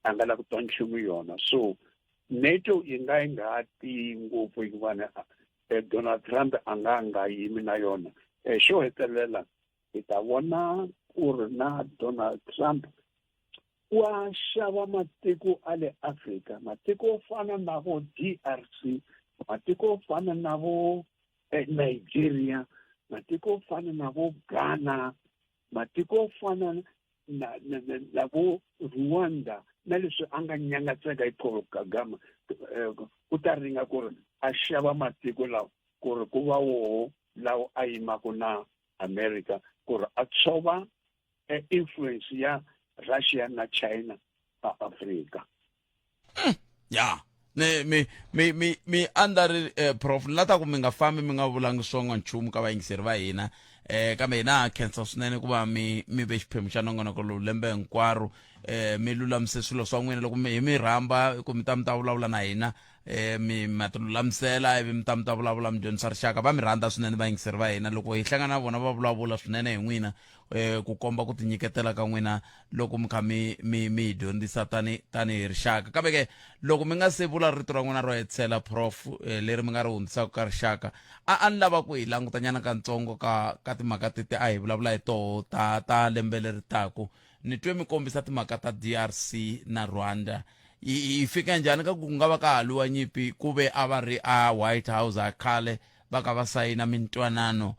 a nga lavi ku twa nchumu yona so NATO yi nga ti ngopfu hikuva Donald Trump a nga yimi na yona xo hetelela hi ta vona ku ri na Donald Trump wa xava matiko a le Africa matiko o fana na vo DRC matiko o fana na vo Nigeria matiko o fana na vo Ghana matiko o fana na vo Rwanda na leswi a nga nyangatseka hi Paul Kagame u ta ringa ku ri a xava matiko lawa ku ri ku va woho lawa a yimaka na America ku ri a tshova influence ya Russia na China a Africa. Ya mi andari prof lata ku mi nga fambi mi nga vulangi swon'wa nchumu ka vayingiseri va hina kambe hina khensa swinene ku va mi ve xiphemu xa nongonoko lowu lembe hinkwaro mi lulamise swilo swa n'wina loko hi mi rhamba ku mi ta vulavula na hina ma ti lulamisela ivi mi ta vulavula mi dyondzisa rixaka va mi rhandza swinene vayingiseri va hina loko hi hlangana na vona va vulavula swinene hi n'wina ku komba ku tinyiketela ka n'wina loko mi kha mi hi dyondzisa tani hi rixaka kambe ke loko mi nga se vula rito ra n'wina ro hetisela prof leri mi nga ri hundzisaka ka rixaka a ni lava ku hi langutanyana katsongo ka timhaka teti a hi vulavula hi toho ta lembe leri taku ni twe mi kombisa timhaka ta DRC na Rwanda hi fika njhani ka ku nga va ka haluwa nyimpi ku ve a va ri a White House a khale va ka va sayina mintwanano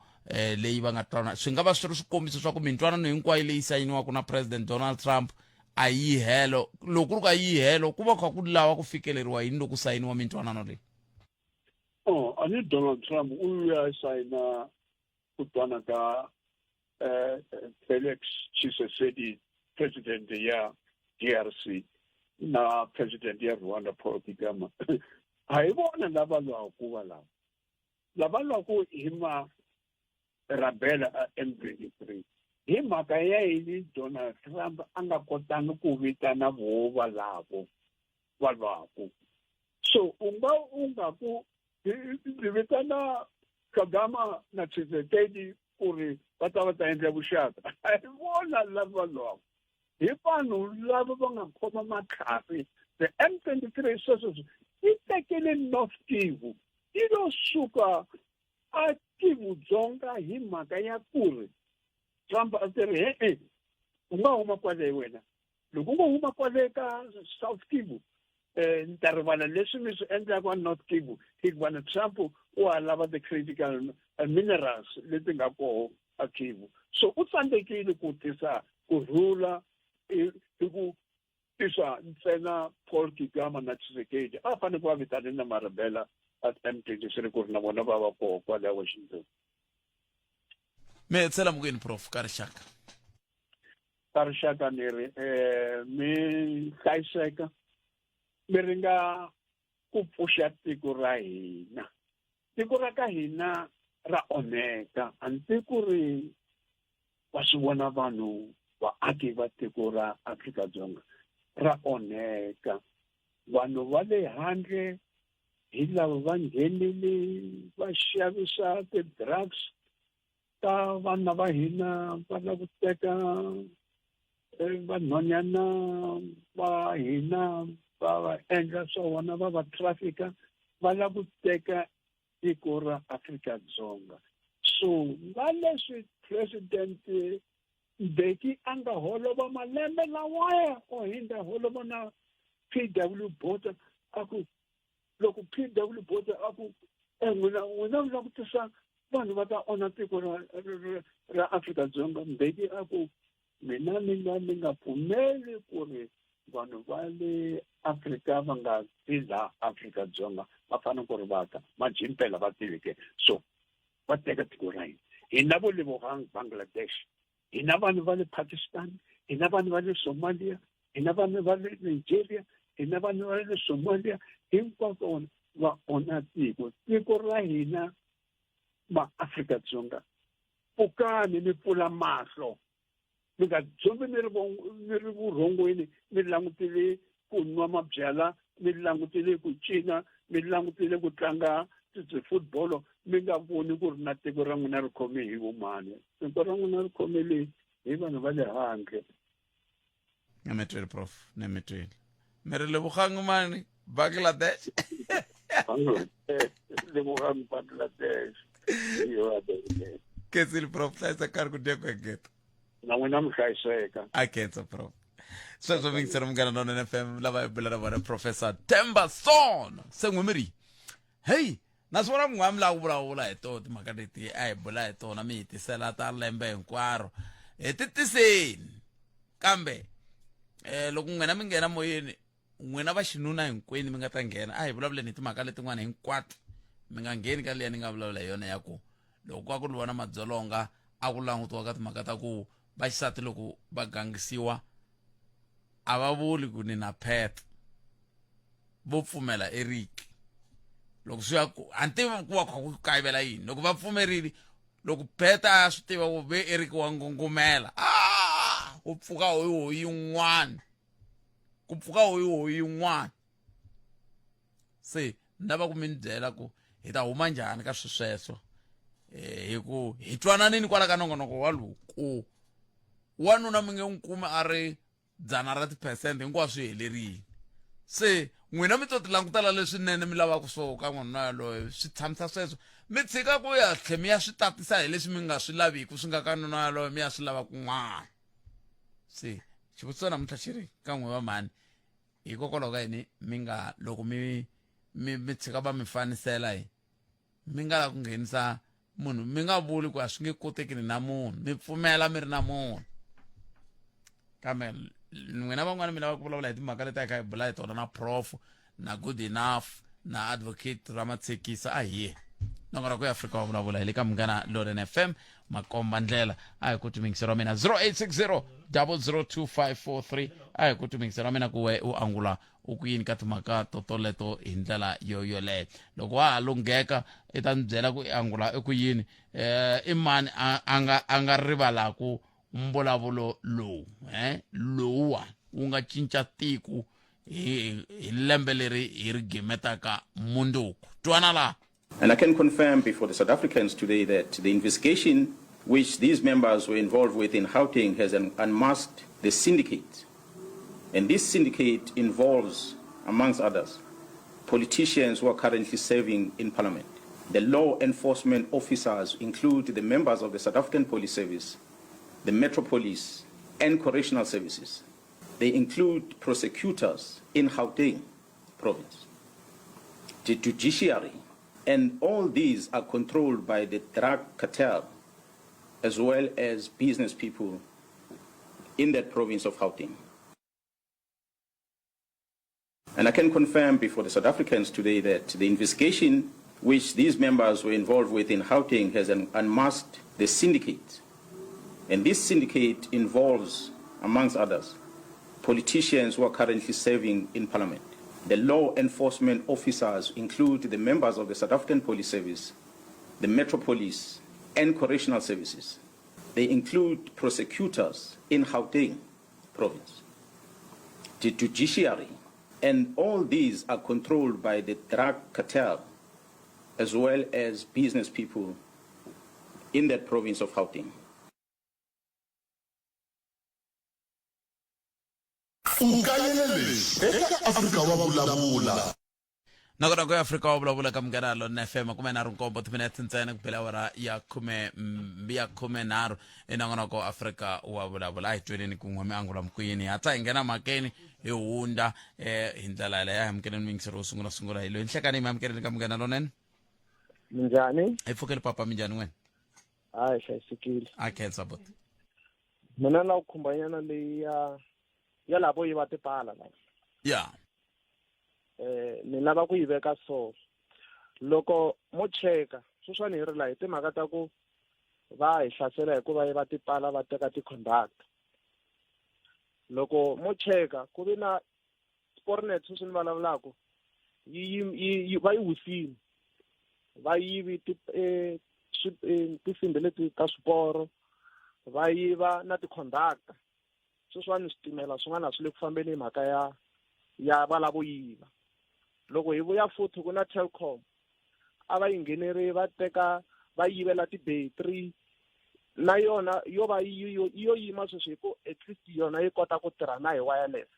leyi va nga twana swi nga va swi ri swikombiso swa ku mintwanano hinkwayo leyi sayiniwaka na President Donald Trump a yi helo loko ku ri ka yi helo ku va kha ku lava ku fikeleriwa yini loko sayiniwa mintwanano leyi ani Donald Trump u ya sayina ku twana ka Felix Tshisekedi president ya DRC na president ya Rwanda Paul Kagame a hi vona lava lwaku va lava lwaku hi ma rabela a M23 hi mhaka ya yini Donald Trump a nga kotanga ku vitana vo va lwaku so u nga ku vitana Kagame na Tshisekedi ku ri va ta endla vuxaka a hi vona lava lwaku hi vanhu lava va nga khoma matlhari the M23 sweswo yi tekele North Kivu yi lo suka a Kivu Dzonga hi mhaka ya ku ri Trump a ti ri u nga huma kwale wena loko u nga huma kwale ka South Kivu ni ta rivala leswi mi swi endlaka North Kivu hikuva na Trump u lava the critical minerals leti nga koho a Kivu so u tsandzekile ku tisa kurhula hi ku tisa ntsena Paul Kagame na Tshisekedi a fanele ku va vitane na marabela at M23 ku ri na vona va va koho kwale Washington. mi hetsela mukweni prof ka rixaka ni ri mi hlayiseka mi ringa ku pfuxa tiko ra hina tiko ra ka hina ra onheka anti ku ri va swi vona vanhu vaaki va tiko ra Afrika-Dzonga ra onheka vanhu va le handle hi lava va nghenile va xavisa ti-drugs ta vana va hina va lava ku teka vanhwanyana va hina va endla swa vona va va traffica va lava ku teka tiko ra Afrika-Dzonga so va leswi president Mbeki a nga holova malembe lawaya o hindza holova na PW Botha a ku loko PW Botha a ku n'wina mi langutisa vanhu va ta onha tiko ra Afrika-Dzonga Mbeki a ku mina mi nga pfumeli ku ri vanhu va le Afrika va nga ti laha Afrika-Dzonga va fanele ku ri va ta majimpela va tivike so va teka tiko ra hina hina vo Lebogang Bangladesh hina vanhu va le Pakistan hina vanhu va le Somalia hina vanhu va le Nigeria hina vanhu va le Somalia hinkwako va onha tiko ra hina ma Afrika-Dzonga pfukani mi pfula mahlo mi nga dzumbi mi ri vurhongweni mi langutile ku nwa mabyala mi langutile ku cina mi langutile ku tlanga football mi nga voni ku ri na tiko ra n'wina ri khome hi vumani tiko ra n'wina ri khomele hi vanhu va le handle nemetwele prof nemetwele mi ri Lebogang mani Bangladesh Lebogang Bangladesh ketsile prof hlayisa karhi ku dya ku engeta na n'wina mi hlayiseka a khensa prof sweswo mi ngisera munghana na FM lava hi bula na vona Professor Themba Son se n'wi mi ri hey naswona n'wami la ku vulavula hi tona timhaka leti a hi bula hi tona mi hi tisela ta lembe hinkwaro hi ti tiseni kambe loko n'wina mi nghena moyeni n'wina va xinuna hinkwenu mi nga ta nghena a hi vulavuleni hi timhaka letin'wana hinkwato mi nga ngheni ka liya ni nga vulavula hi yona ya ku loko ku va ku ri vona madzolonga a ku langutiwa ka timhaka ta ku vaxisati loko va gangisiwa a va vuli ku ni na pet vo pfumela eriki loko swi ya ku a ni tivi ku va kha ku kayivela yini loko va pfumerile loko peta a swi tiva ku ve eriki wa ngungumela ku pfuka hoyi yin'wana ku pfuka hoyi yin'wana se ni lava ku mi ni byela ku hi ta huma njhani ka swisweswo hi ku hi twananini kwala ka nongonoko wa loko wanuna mi nge n'wi kumi a ri 100% hinkwaswo swi helerile se n'wina mi to ti langutela leswinene mi lavaka swo ka n'wanuna yaloye swi tshamisa sweswo mi tshika ku ya tlhe mi ya swi tatisa hi leswi mi nga swi laviki swi nga ka nuna yaloye mi ya swi lava kun'wana se xivutiso namuntlha xi ri ka n'we va mhani hikokwalaho ka yini mi nga loko mi tshika va mi fanisela mi nga la ku nghenisa munhu mi nga vuli ku a swi nge koteki ni na munhu mi pfumela mi ri na munhu kambe n'wina van'wana mi lava ku vulavula hi timhaka leti a hi kha hi bula hi tona na prof na good enough na advocate Ramatshekisa a hi nongora ku ya Afrika wa vulavula hi le ka Munghana Lonene FM makomba ndlela a hi ku tumingisela mina 0860 002543 a hi ku tumingisela mina ku we u angula u ku yini ka timhaka totoleto hi ndlela yoyoleyo loko wa ha lungheka i ta ni byela ku i angula i ku yini i mani a nga rivalaku mbulavulo lowu lowuwa wu nga cinca tiko hi lembe leri hi ri gimetaka munduku twana la. And I can confirm before the South Africans today that the investigation which these members were involved with in Gauteng has unmasked the syndicate. And this syndicate involves, amongst others, politicians who are currently serving in Parliament. The law enforcement officers include the members of the South African Police Service, the Metro Police, and correctional services. They include prosecutors in Gauteng province, the judiciary, and all these are controlled by the drug cartel as well as business people in that province of Gauteng. And I can confirm before the South Africans today that the investigation which these members were involved with in Gauteng has unmasked the syndicate. And this syndicate involves, amongst others, politicians who are currently serving in Parliament. The law enforcement officers include the members of the South African Police Service, the Metro Police, and correctional services. They include prosecutors in Gauteng province, the judiciary, and all these are controlled by the drug cartel as well as business people in that province of Gauteng. nakona ku ya Afrika wa vulavula ka Munghana Lonene FM kume na rinkombo timinete ntsena ku phela wara ya khume nharhu nakona ku Afrika wa vulavula hi tweneni ku n'we mi angula mukuyini hatsa hi nghena makeni hi hunda hi ndlela leya hi amkeleni mingisero sungula hi lo nhlekani mi amkeleni ka Munghana Lonene minjhani hi pfukeli papa minjhani wena hayi hlayisekile a khensa bot mina na ku khumbanyana leyi ya lavo yi va tipala la ya ni lava ku yi veka so loko mo cheka sweswiwani hi ri la hi timhaka ta ku va hi hlasela hikuva yi va tipala va teka ti-conduct loko mo cheka ku vi na spornet sweswi ni vulavulaka va yi wisile va yivi tisimbi leti ta swiporo va yiva na ti-conductor sweswiwani switimela swin'wana swi le ku fambeni hi mhaka ya va lavo yiva loko hi vuya futhi ku na Telkom a va yi nghenerile va teka va yivela ti-battery na yona yo va yo yima sweswi hi ku at least yona yi kota ku tirha na hi wireless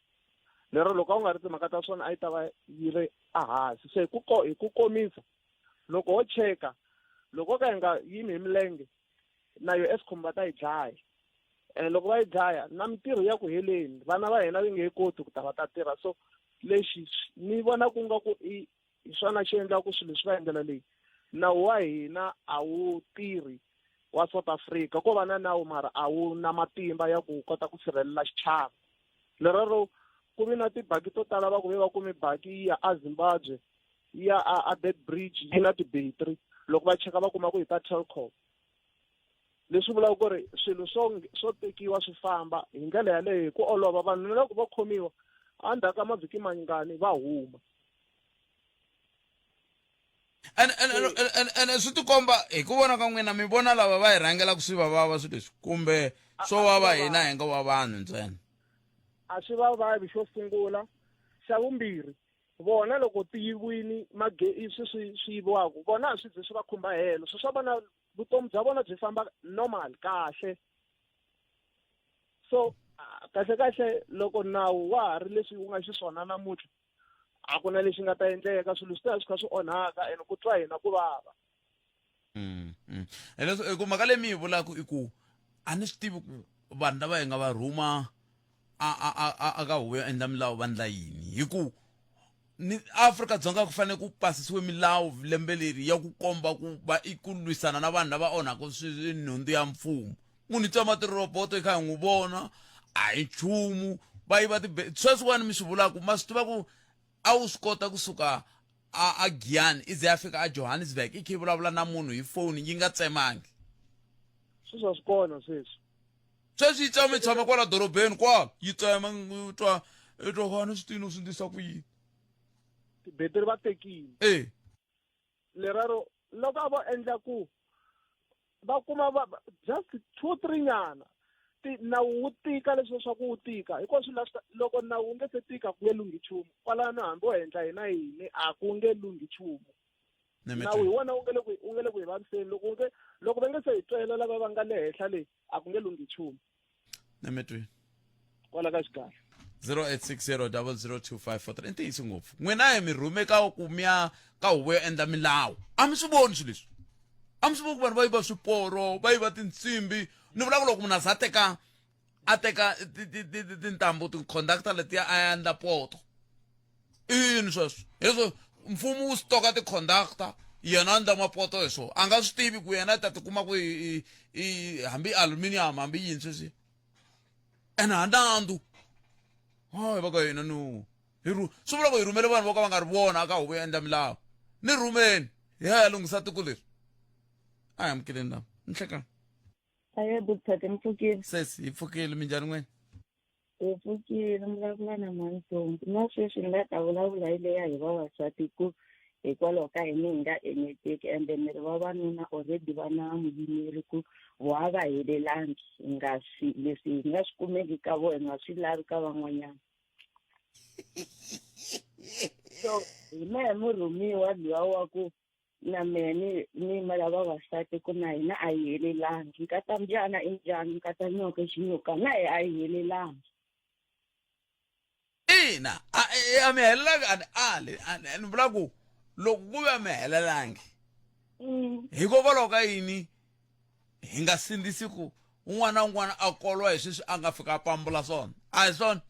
lero loko a ku nga ri timhaka ta swona a yi ta va yi ri ehansi se hi ku komisa loko ho cheka loko ka hi nga yimi hi milenge na yo Eskom va ta yi dlaya loko va yi dlaya na mitirho ya ku heleni vana va hina va nge koti ku ta va ta tirha so lexi ni vona ku nga ku hi swona xi endla ku swilo swi va endlela leyi nawu wa hina a wu tirhi wa South Africa ko va na nawu mara a wu na matimba ya ku kota ku sirhelela xichava lerero ku vi na tibaki to tala va ku ve va kume baki ya a Zimbabwe ya a Beitbridge yi na ti-battery loko va cheka va kuma ku hi ta Telkom leswi vulaka ku ri swilo swo tekiwa swi famba hi ndlela yaleyo hi ku olova vanhu loko va khomiwa endzhaku ka mavhiki mangani va huma and swi tikomba hi ku vona ka n'wina mi vona lava va hi rhangelaka swi vavava swi leswi kumbe swo vava hina hi nga wa vanhu ntsena a swi vavavi xo sungula xa vumbirhi vona loko ti yiviwini swi yiviwaku vona a swi ze swi va khumba helo so swa vona vutomi bya vona byi famba normal kahle so kahle loko nawu wa ha ri leswi wu nga xiswona namuntlha a ku na lexi nga ta endleka swilo swi ta swi kha swi onhaka and ku twa hina ku vava leswi ku mhaka leyi mi yi vulaka i ku a ni swi tivi ku vanhu lava hi nga va rhuma aka huvo yo endla milawu va ndla yini hi ku ni Afrika-Dzonga ku fanele ku pasisiwe milawu lembe leri ya ku komba ku va i ku lwisana na vanhu lava onhaka nhundzu ya mfumo munhu i tsama tiroboto i kha hi n'wi vona a hi nchumu va yiva sweswiwani mi swi vulaka ma swi tiva ku a wu swi kota kusuka a Giyani i ze ya fika a Johannesburg i kha i vulavula na munhu hi foni yi nga tsemangi swi kona sweswi sweswi yi tsama yi tshama kwala dorobeni kwala yi tsema twa vana switino swi ndlisa ku yini tibetiri va tekile lerero loko a vo endla ku va kuma just 2-3 nyana nawu wu tika leswi swa ku wu tika hikuva loko nawu wu nge se tika ku nge lunghi nchumu kwalano hambi wo endla hina yini a ku nge lunghi nchumu nawu hi wona wu nge le ku hi vaviseni loko va nge se hi twela lava va nga le henhla leyi a ku nge lunghi nchumu nemetweni kwala ka xikarhi 0860002543 i ntiyiso ngopfu n'wina hi mi rhume ka ku miya ka huvo yo endla milawu a mi swi voni swilo leswi a mi swi voni ku vanhu va yiva swiporo va yiva tinsimbi ni vula ku loko munhu a teka tintambu ticonductor letiya a endla poto i yini sweswo hileswo mfumo wu stoka ticonductor yena a endla mapoto hi swona a nga swi tivi ku yena a ta tikuma ku hambi aluminium hambi yini sweswi ene handandu hayi va ka hina no swi vula ku hi rhumele vanhu vo ka va nga ri vona aka huvo yo endla milawu ni rhumeni hi ya lunghisa tiko leri a hi amukeleni lava ni hlekani aye Buthati mi pfukile sesi hi pfukile minjhani n'wina hi pfukile mi vulavula na Mansongo na sweswi ni nga ta vulavula hi leya hi vavasati ku hikwalaho ka hina hi nga eneteki ende mi ri vavanuna already va na muyimeri ku wa va helelangi leswi hi nga swi kumeki ka vo hi nga swi lavi ka van'wanyana so hi mehe murhumiwa luwa wa ku na mehe ni malava vavasati ku na hina a hi helelangi nkata mbyana i njhani nkata nyoka xinyoka na hi a hi helelangi ina a mi helelangi ni vula ku loko ku ve a mi helelangi hikokwalaho ka yini hi nga sindzisi ku un'wana na un'wana a kolwa hi sweswi a nga fika a pambula swona a hi swona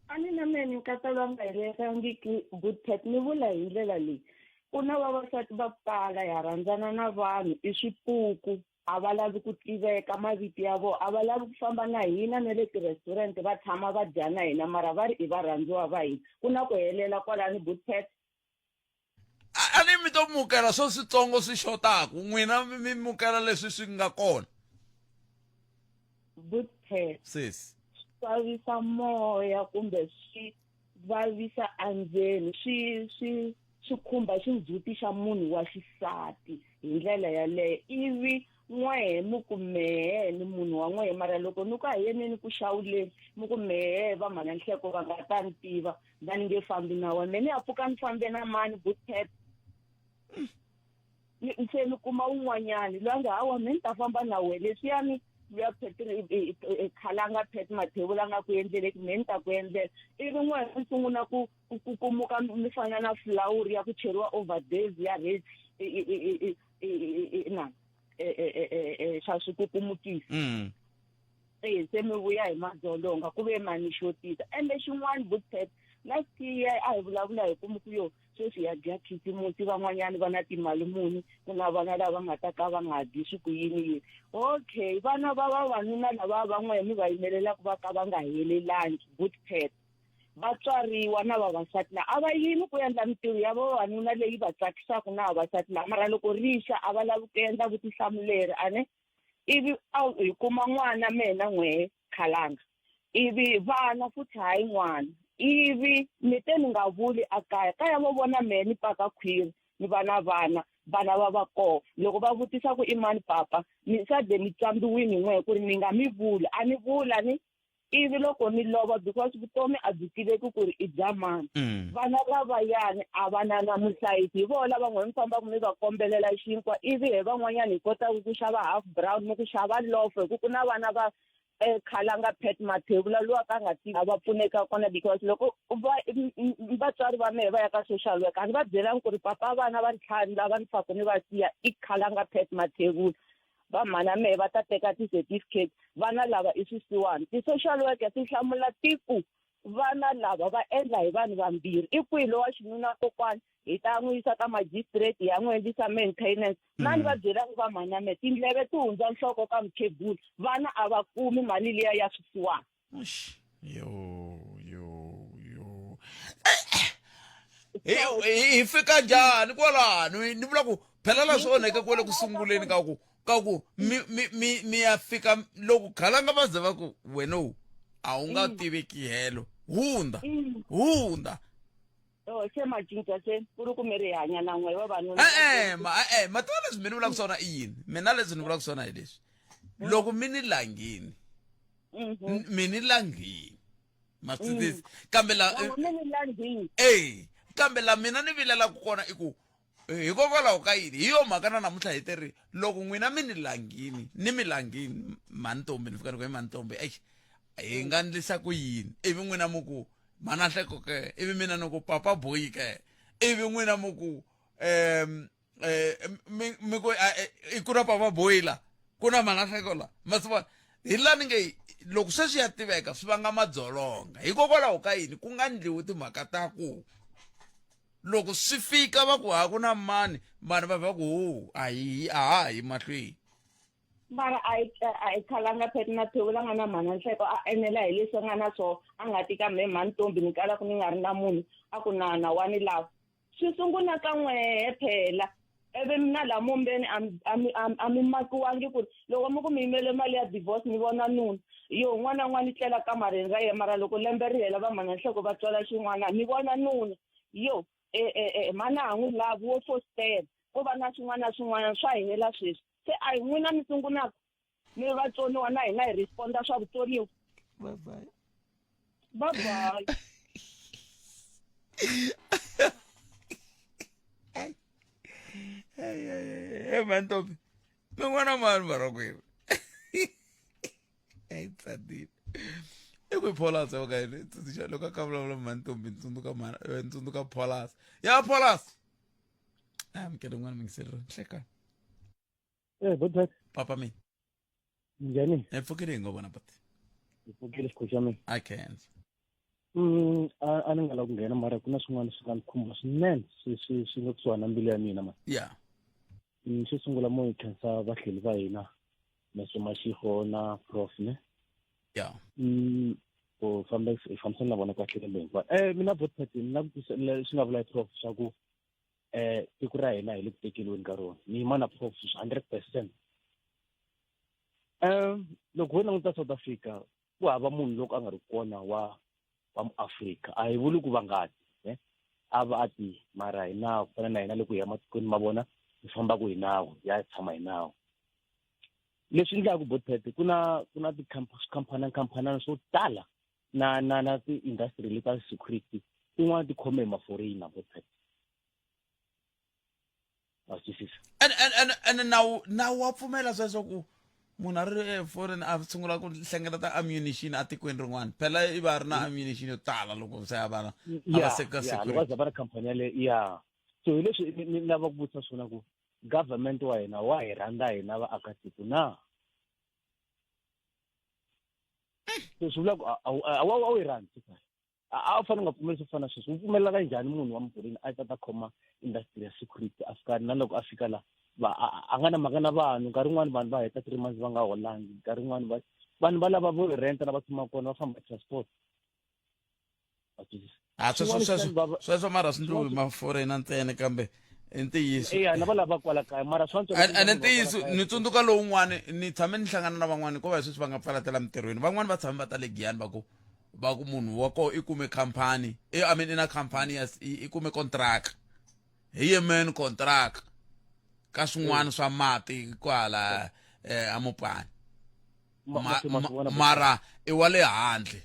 a ni na mehe ni nkata lwa nga helelangiki Buthati ni vula hi ndlela leyi ku na vavasati va pala ya rhandzana na vanhu i swipuku a va lavi ku tiveka maviti ya vona a va lavi ku famba na hina na le tirestaurant va tshama va dya na hina mara va ri i varhandziwa va hina ku na ku helela kwalani Buthati a ni mi to mukela swo switsongo swi xotaku n'wina mi mukela leswi swi nga kona Buthati sesi vavisa moya kumbe swi vavisa andzeni swi khumba xindzhuti xa munhu wa xisati hi ndlela yaleyo ivi n'wehe mi ku mehe ni munhu wa n'wehe mara loko ni ku hayeneni ku xawuleni mi ku mehe va mhana nhleko va nga ta ni tiva va ni nge fambi na wena me ni ya pfuka ni fambe na mani Buthati se ni kuma un'wanyani loyi a nga hawa me ni ta famba na wena leswiyani luya khalanga Phet Mathebula nga ku endleleki me ni ta ku endlela ivi n'wehe mi sungula ku muka mi fana na fulawuri ya ku cheriwa overdose ya red xa swikukumukisi se mi vuya hi madzolonga ku ve mani xotisa ende xin'wana Buthati last year a hi vulavula hi kuma ku yo sweswi ya dya khisimusi van'wanyana va na timali muni ku na vana lava nga ta ka va nga dyi swi ku yini okay vana va vavanuna lava van'wana va yimelelaka va ka va nga helelangi good pet vatswariwa na vavasati la a va yimi ku endla mintirho ya vavanuna leyi va tsakisaka na vavasati la mara loko rixa a va lavi ku endla vutihlamuleri ane ivi hi kuma n'wana mena n'we khalanga ivi vana futhi hayi n'wana ivi mi te ni nga vuli a kaya vo vona mehe ni paka khwiri ni va na vana va va koho loko va vutisa ku i mani papa ni sade mi tsambiwini n'we ku ri ni nga mi vuli a ni vula ni ivi loko ni lova because vutomi a byi tiveki ku ri i bya mani vana lavayani a va na muhlayisi hi vo lava n'we mi fambaku mi va kombelela xinkwa ivi he van'wanyana hi kotaka ku xava half brown ni ku xava lofu hi ku na vana va khalanga pet mathebula luwa ka nga tivi a va pfuneka kona because loko vatswari va mehe va ya ka social work a ni va byelangi ku ri papa vana va ntlhanu lava ni faku ni va siya i khalanga pet mathebula va mhana mehe va ta teka ti-certificate vana lava i swisiwana ti-social worker ti hlamula tiku vana lava va endla hi vanhu vambirhi i kwihi lowa xinuna kokwani hi ta n'wi yisa ka magistrate hi ya n'wi endlisa maintenance na ni va byelangi va mhana mehe tindleve ti hundza nhloko ka mukhegula vana a va kumi mali liya ya swisiwana hi fika njhani kwalano ni vula ku phela la swi onheke kwale ku sunguleni ka ku mi ya fika loko khalanga va ze va ku wena a wu nga tiveki helo hunda se macinca se ku ri ku mi ri hanya na n'we vavanuna ma tiva leswi mi ni vulaka swona i yini mina leswi ni vulaka swona hi leswi loko mi ni langini ma swi tivisi kambe kambe la mina ni vilela ku kona i ku hikokwalaho ka yini hi yo mhaka na namuntlha hi teri loko n'wina mi ni langini mantombi ni fika ni ku hi mantombi hi nga ndlisa ku yini ivi n'wina mu ku manahleku ke ivi mina ni ku papa boyi ke ivi n'wina mu ku mi ku i ku na papa boyi la ku na manahleko la ma swi vona hi lani nge loko sweswi ya tiveka swi vanga madzolonga hikokwalaho ka yini ku nga ndliwi timhaka ta ku loko swi fika va ku ha ku na mani vanhu va ku a hi mahlweni mara a hi khalanga phet na thevula nga na mhananhleko a enela hi leswi nga na swo a nga tika mehe mhantombi ni kala ku ni nga ri na munhu a ku na wani lava swi sungula ka n'wehe phela ivi mina laha mombeni a mi makiwangi ku ri loko mi ku mi yimele mali ya divorce ni vona nuna yo n'wana na n'wana i tlela kamareni ra yena mara loko lembe ri hela va mhananhleko va tswala xin'wana ni vona nuna yo mana ha n'wi lavi wo fostela ko va na swin'wana na swin'wana swa hela sweswi se a hi n'wina mi sungulaka mi vatsoniwa na hina hi responda swa vutsoniwa bye mantombi mi n'wana mani marakwenu tsadini i ku pholasa va ka tsundzuxa loko a ka vulavula mantombi ntsundzuka pholasa ya pholasa mikele n'wana mi ngiselero nhlekani Budvat. Papa mi. Njani? Pfukile hi ngo vona but. Pfukile xikhoxa mina. I can't. A ni nga la ku nghena mara ku na swin'wana swi nga ni khumba swinene swi nga kusuhana na mbilu ya mina ma. Yeah. Xo sungula mo hi khensa vahleli va hina Mr. Mashiko na Prof ne. Yeah. Ku fambisana na vona kahle lembe hinkwayo. Mina Budvat ni na ku swi nga vula Prof swa ku tiko ra hina hi le ku tekeliweni ka rona ni yima na Prof 100%. Loko ho languta South Africa ku hava munhu loko a nga ri kona wa muAfrika a hi vuli ku va ngati a va a ti mara hi nawu fana na hina loko hi ya matikweni ma vona hi fambaka hi nawu ya tshama hi nawu leswi endlaku Budvat ku na tikhampani swo tala na ti-industry leta security tin'wana ti khome hi ma-foreigner Budvat. And nawu wa pfumela sweswo ku munhu a ri foreign a sungula ku hlengeleta ammunition a tikweni rin'wana phela i va ri na ammunition yo tala loko se a va loko a za va ri khampani yale ya so hi leswi ni lava ku vutisa swona ku government wa hina wa hi rhandza hina vaakatiko na so swi vula ku a wu yi rhandzi a fanele nga pfumelisi ku fana sweswi wu pfumelela kanjhani munhu wa muburini a ta khoma industry ya security a fika na loko a fika la a nga na mhaka na vanhu nkarhi wun'wani vanhu va heta 3 months va nga holangi nkarhi wun'wani vanhu va lava vo renta na va tshama kona va famba transport sweswo mara swi ndliwi ma-foreigner ntsena kambe i ntiyiso na va lava kwala kaya mara ane ntiyiso ni tsundzuka lowun'wani ni tshame ni hlangana na van'wani ko va sweswi va nga pfalatela mintirhweni van'wani va tshame va ta le Giyani va ku munhu wa koho i kume khampani i mean ina khampani i kume contract hi ye main contract ka swin'wana swa mati kwala Mopani mara i wa le handle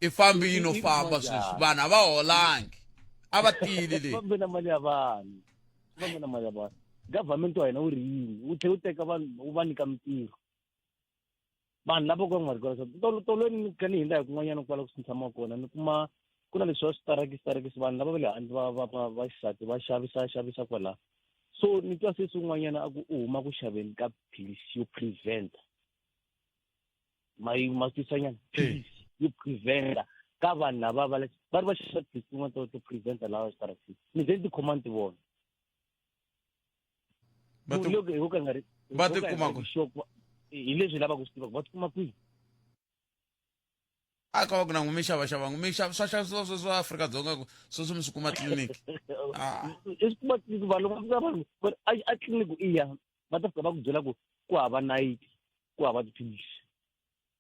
i fambi no famba sweswi vanhu a va holangi a va tili le fambi na mali ya vanhu government wa hina wu ri yini wu tlhe wu teka vanhu wu va nyika mintirho vanhu lava ku nga ri kona tolweni ka ni hindza hi kun'wanyana kwala ku tshama kona ni kuma ku na leswi va switarakisi vanhu lava va le handle va xisati va xavisa kwala so ni twa sesi un'wanyana a ku u huma ku xaveni ka philisi yo preventa ma twisanyana philisi yo preventa ka vanhu lava va ri va xisa philisi tin'wana to preventa lava switarakisi ni ze ni tikhoma ni ti vona va tikuma hi leswi lava ku swi tiva va tikuma kwihi a ka va ku na n'wi mi xavaxava n'wi mi swa swa Afrika-Dzonga sweswi mi swi kuma tliliniki i swi kuma tliliniki vanhu loko va vanhu a tliliniki iya va ta fika va ku byela ku hava nayiti ku hava tiphilisi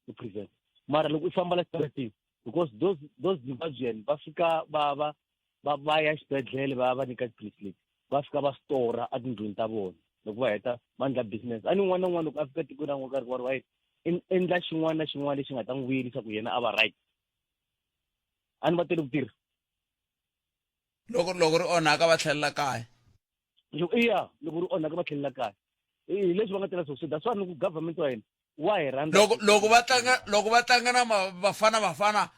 to prevent mara loko i famba la xitaratini because those Zimbabwean va fika va ya xibedhlele va nyika tiphilisi leti va fika va stora a tindlwini ta vona loko va heta va endla business a ni n'wana na n'wana loko a fika tiko na n'wana wa right endla xin'wana na xin'wana lexi nga ta n'wi vuyerisa ku yena a va right a ni va tele ku tirha loko ri onhaka va tlhelela kaya iya loko ri onhaka va tlhelela kaya hi leswi va nga tela so that's why ni ku government wa hina wa hi rhandza loko va tlanga na vafana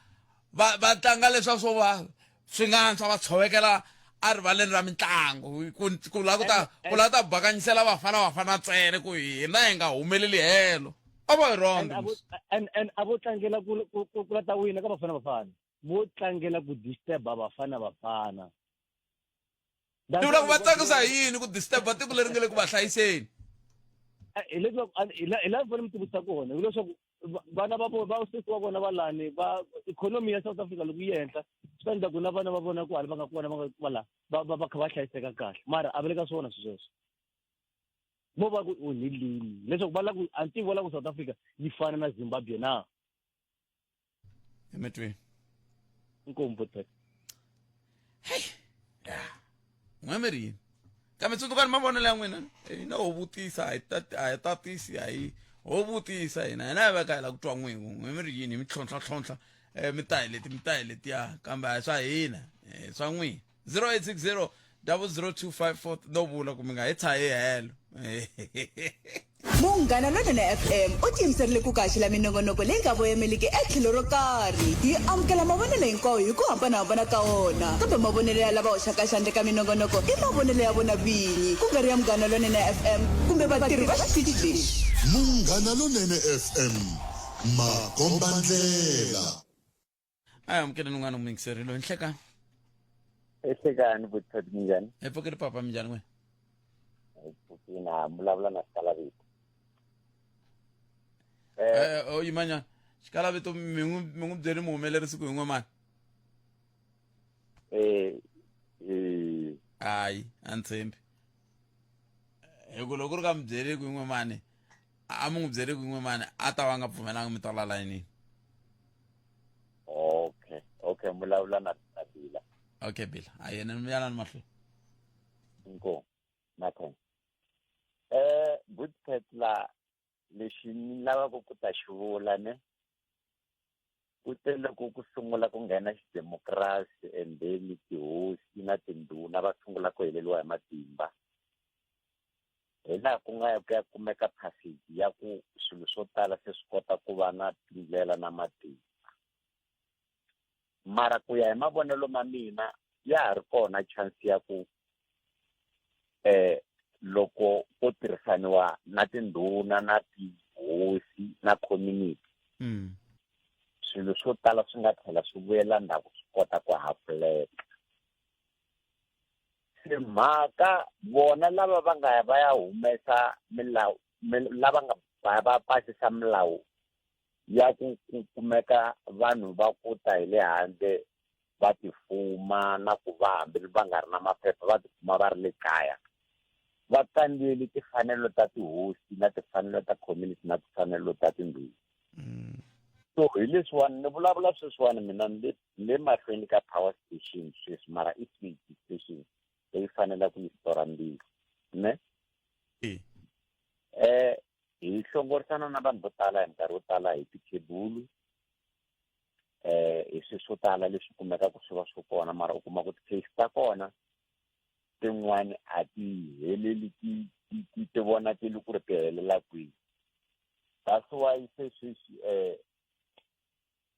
va tlanga leswaku swo va swi nga antswa va tshovekela a rivaleni ra mitlangu ku la ta bakanyisela vafana ntsena ku hina hi nga humeleli helo a va hi wrong and a vo tlangela ku lata wina ka vafana vo tlangela ku disturba vafana ni vula ku va tsakisa yini ku disturba tiko leri nga le ku va hlayiseni hi laha fane mi tivisa kona hi leswaku vana va sesi wa vona va lani ikhonomi ya South Africa loko yi henhla swi ta endla ku na vana va vona ku hali va nga kona va kha va hlayiseka kahle mara a va le ka swona sweswo vo va ku onhelini leswaku va lava ku antivo va lava ku South Africa yi fana na Zimbabwe na emetweni inkombo tete n'wemerini kambe tsundzukani mavonelo ya n'wina hina ho vutisa a hi tatisi ho vutisa hina hi veka hi la ku twa n'wingu n'we mi ri yini hi mi tlhontlha mi ta hi letiya kambe a hi swa hina swa n'wina 0860 00254 no vula ku mi nga hi tshahi helo Munghana Lonene FM u tiyimiserile ku kaxila minongonoko leyi nga voyameliki etlhelo ro karhi yi amukela mavonelo hinkwawo hi ku hambanahambana ka wona kambe mavonelo ya lava hoxaka xandla ka minongonoko i mavonelo ya vona vinyi ku nga ri ya Munghana Lonene FM kumbe vatirhi va xitichi lexi Munghana Lonene FM makombandlela a amukela n'wana n'wingiserile nhlekani ehlekani vuthati minjhani epfukeli papa minjhani wena na vulavula na Xikalavito yimanyana Xikalavito mi n'wi byeli muhumelerisi ku hi n'we mani hayi a ni tshembi hi ku loko ri ka mi byeli ku hi n'we mani a mi n'wi byeli ku hi n'we mani a ta va nga pfumelanga mi tala layinini okay vulavula na Bila okay Bila a yena ni yana ni mahlweni inkomo nakhona Buthetla lexi ni lavaka ku ta xivula ne ku tele ku sungula ku nghena xidemokirasi and then tihosi na tindhuna va sungula ku heleliwa hi matimba hi laha ku nga ya kumeka passage ya ku swilo swo tala se swi kota ku va na tindlela na matimba mara ku ya hi mavonelo ma mina ya ha ri kona chance ya ku loko ko tirhisaniwa na tindhuna na tihosi na community swilo swo tala swi nga tlhela swi vuyela ndhawu swi kota ku hapuleka. Se mhaka vona lava va nga va ya humesa milawu lava nga va pasisa milawu ya ku kumeka vanhu va kuta hi le handle va tifuma na ku va hambi va nga ri na maphepha va tikuma va ri le kaya va kandziyeli timfanelo ta tihosi na timfanelo ta community na timfanelo ta tindhuna. So hi leswiwani ni vulavula sweswiwani mina le mahlweni ka power station sweswi mara i station leyi fanele ku yi stora mbili ne hi hlongorisana na vanhu vo tala hi nkarhi wo tala hi tikhebulu hi swilo swo tala leswi kumekaka swi va swi kona mara u kuma ku ti-case ta kona tin'wani a ti heleli ti vona ti li ku ri ti helela kwihi. That's why sweswi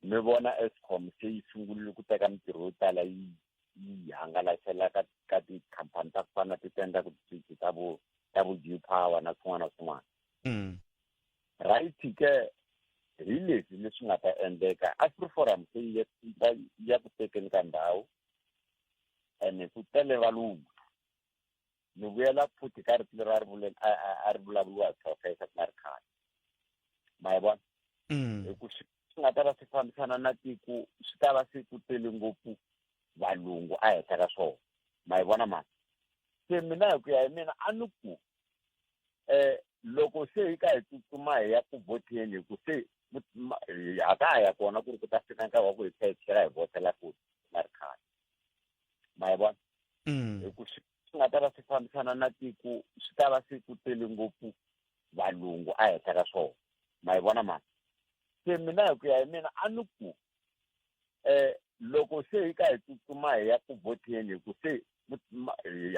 mi vona Eskom se yi sungulile ku teka mitirho yo tala yi hangalasela ka tikhampani ta ku fana ti tenda ku ti ta vu G Power na swin'wana na swin'wana. Right ke hi leswi nga ta endleka AfriForum se ya ku tekeni ka ndhawu ene ku tele valungu ni vuyela futhi ka rito leri a ri vulavuriwa hi professor ku nga ri khale ma yi vona hi ku swi nga ta va swi fambisana na tiku swi ta va swi ku tele ngopfu valungu a heta ka swona ma yi vona mani. Se mina hi ku ya hi mina a ni ku loko se hi ka hi tsutsuma hi ya ku voteni hi ku se a ka ha ya kona ku ri ku ta fika nkarhi wa ku hi chela hi votela futhi nga ri khale ma yi vona hi ku swi nga ta va swi fambisana na tiku swi ta va swi ku tele ngopfu valungu a heta ka swona ma yi vona mani. Se mina hi ku ya hi mina a ni ku loko se hi ka hi tsutsuma hi ya ku voteni hi ku se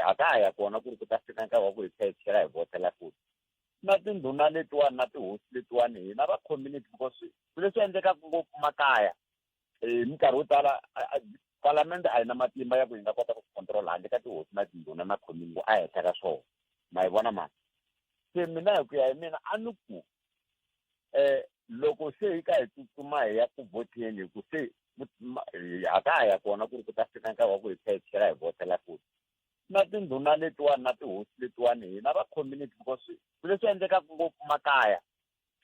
a ka ha ya kona ku ri ku ta fika nkarhi wa ku hi chela hi votela futhi na tindhuna letiwani na tihosi letiwani hina va community because leswi endlekaka ngopfu makaya minkarhi yo tala palamende a yi na matimba ya ku hi nga kota ku control handle ka tihosi na tindhuna na community a heta ka swona ma yi vona mani. Se mina hi ku ya hi mina a ni ku loko se hi ka hi tsutsuma hi ya ku voteni hi ku se a ka ha ya kona ku ri ku ta fika nkarhi wa ku hi chela hi votela futhi na tindhuna letiwani na tihosi letiwani hina va community because leswi endlekaka ngopfu makaya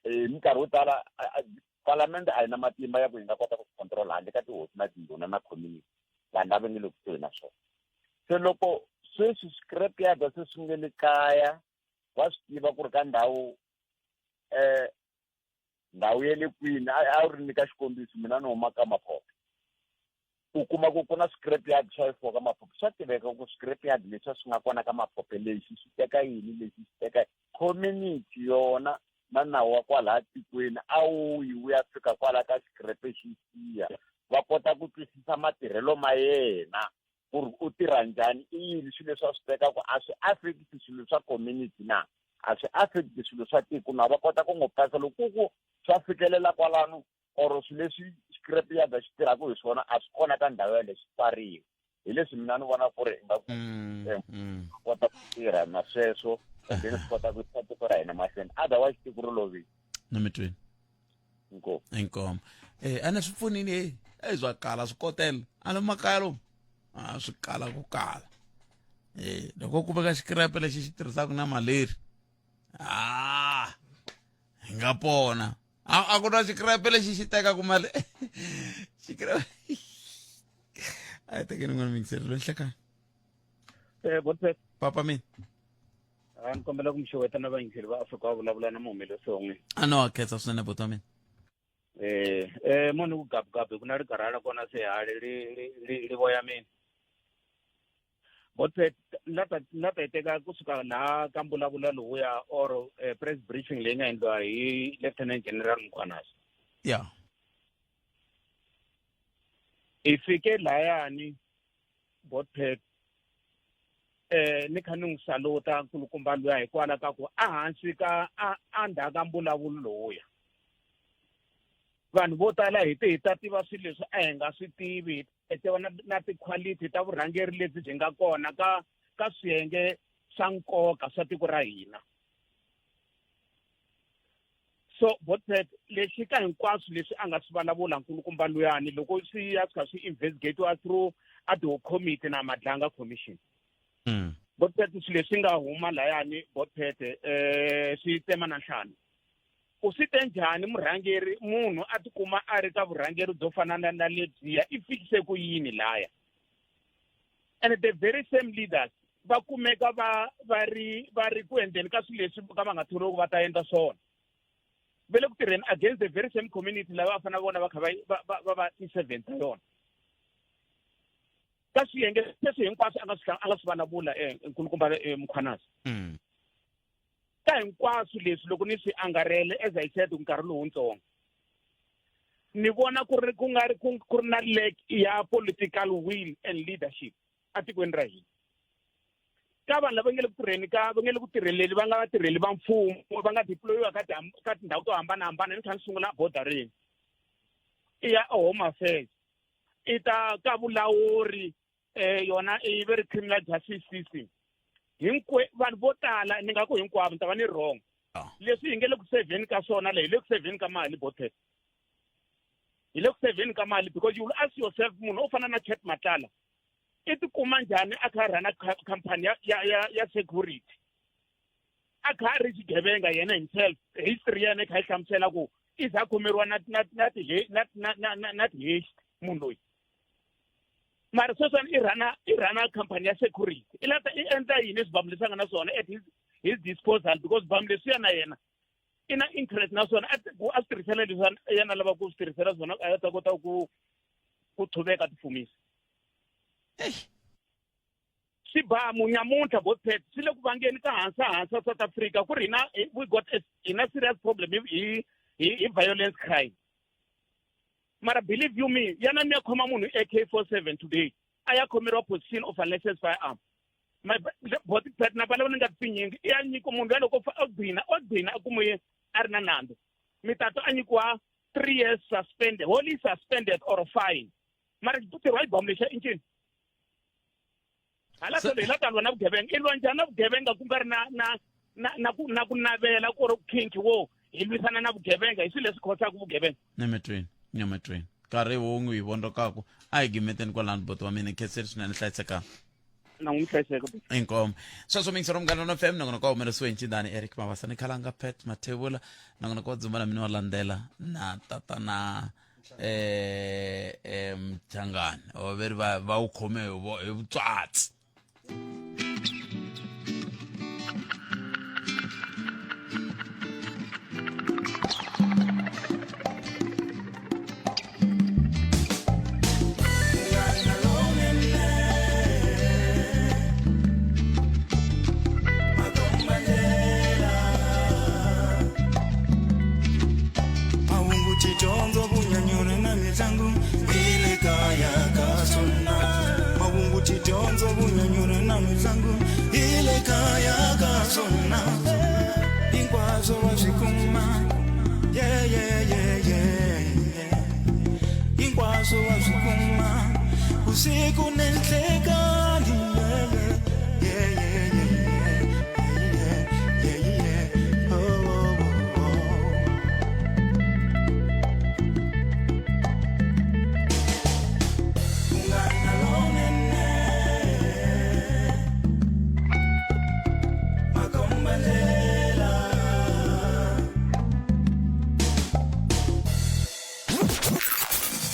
minkarhi yo tala palamende a yi na matimba ya ku hi nga kota ku control handle ka tihosi na tindhuna na community vanhu lava nge le kusuhi na swona. Se loko sweswi scrapyard se swi nge le kaya va swi tiva ku ri ka ndhawu ya le kwini a wu ri nyika xikombiso mina ni huma ka Mapopo u kuma ku ku na scrapyard swa yifoka ka Mapopo swa tiveka ku scrapyard leswi swi nga kona ka Mapopo lexi swi teka yini lexi swi teka community yona na nawu wa kwalaha tikweni a wu ya fika kwala ka scrape xiya va kota ku twisisa matirhelo ma yena ku ri u tirha njhani i yini swilo leswi a swi teka ku a swi affect swilo swa community na a swi affect swilo swa tiko na va kota ku n'wi pasa loko ku swa fikelela kwalano or swilo leswi scrapyard xi tirhaka hi swona a swi kona ka ndhawu yaleyo swi pfariwa hi leswi mina ni vona ku ri nga kota ku tirha na sweswo then swi kota ku yisa tiko ra hina mahlweni otherwise tiko ro lovile na mitweni inkomo a ni swi pfunini swa kala swi kotela a le makaya lomu a swi kala ku kala loko ku veka xikrepe lexi xi tirhisaka na maleri hi nga pona a ku na xikrepe lexi xi tekaku mali xikrepe a hi tekeni n'wana mingiseri lo nhlekani Botset papa mina ni kombela ku mi xewetana vayingiseri va Afrika va vulavula na muhumelerisi wa n'wina a no wa khetsa swinene bota mina munhu ku gabugabu ku na rikarhala kona se hali ri voya mina Botset la ta teka kusuka la ka mbulavulo lowuya or press briefing leyi nga endliwa hi Lieutenant General Mkhwanazi yeah hi fike layani Botset ni kha ni n'wi saluta nkulukumba luya hikwalaho ka ku a hansi ka a ndzhaka mbulavulo lowuya vanhu vo tala hi ta tiva swilo leswi a hi nga swi tivi hi tiva na ti-quality ta vurhangeri lebyi byi nga kona ka swiyenge swa nkoka swa tiko ra hina so botpet lexi ka hinkwaswo leswi a nga swi vulavula nkulukumba luyani loko swi ya swi kha swi investigate through ad hoc committee na Madlanga commission botpet swilo leswi nga huma layani botpet swi tema na nhlana u swi te njhani murhangeri munhu a tikuma a ri ka vurhangeri byo fana na lebyiya i fikise ku yini laya and the very same leaders va kumeka va ri ku endleni ka swilo leswi ka va nga thoriwa ku va ta endla swona vele ku tirheni against the very same community lava va fanele vona va kha va i-servant yona ka swiyenge leswi hinkwaswo a nga swi vulavula nkulukumba Mkhwanazi ka hinkwaswo leswi loko ni swi angarhele as I said nkarhi lowutsongo ni vona ku ri na lack ya political will and leadership a tikweni ra hina ka vanhu lava nge le ku tirheleni va nga vatirheli va mfumo va nga deployiwa ka tindhawu to hambanahambana ni kha ni sungula bordereni i ya home affairs i ta ka vulawuri yona i very criminal justice system vanhu vo tala ni nga ku hinkwavo ni ta va ni wrong leswi hi nge le ku seveni ka swona le hi le ku seveni ka mali botet hi le ku seveni ka mali because you will ask yourself munhu o fana na Chet Matala i tikuma njhani a kha rana company ya security a kha ri xigevenga yena himself history yena i kha yi hlamusela ku i za khomeriwa na ti munhu loyi mara sweswi i rana company ya security i endla yini swibambu leswi a nga na swona at his disposal because swibambu leswiya na yena i na interest na swona a swi tirhisela leswi yena lava ku swi tirhisela swona a ta kota ku tshuveka tifumisi swi ba munyamuntlha botpet swi le ku vangeni ka hansa South Africa ku ri we got a serious problem hi violence crime mara believe you me yana ni ya khoma munhu AK47 today a ya khomeriwa position of a licensed firearm botpet na bala ni nga tsinyingi i ya nyiko munhu ya loko o gcina a kumoye a ri na nandzu mitato a nyikiwa 3 years suspended wholly suspended or fine mara tirhwa hi bomb lexa incini hala so le latalwa na vugevenga i lwa njhani na vugevenga ku nga ri na ku navela ku ri kinki wo hi lwisana na vugevenga hi swilo leswi khosaka vugevenga nyamatweni nkarhi wo n'wi hi vondokaku a hi gimeteni kwalani boto wa mina khetseri swinene hlayisekanga na n'wi hlayiseka inkomo sweswo mingisero Mngana na FM nangona kwa humelesiwe ncindani Eric Mabasa ni khalanga Pet Mathebula nangona kwa dzumala mina walandela na tatana Mthangani overi va u khome hi vutswatsi Usiku nendlela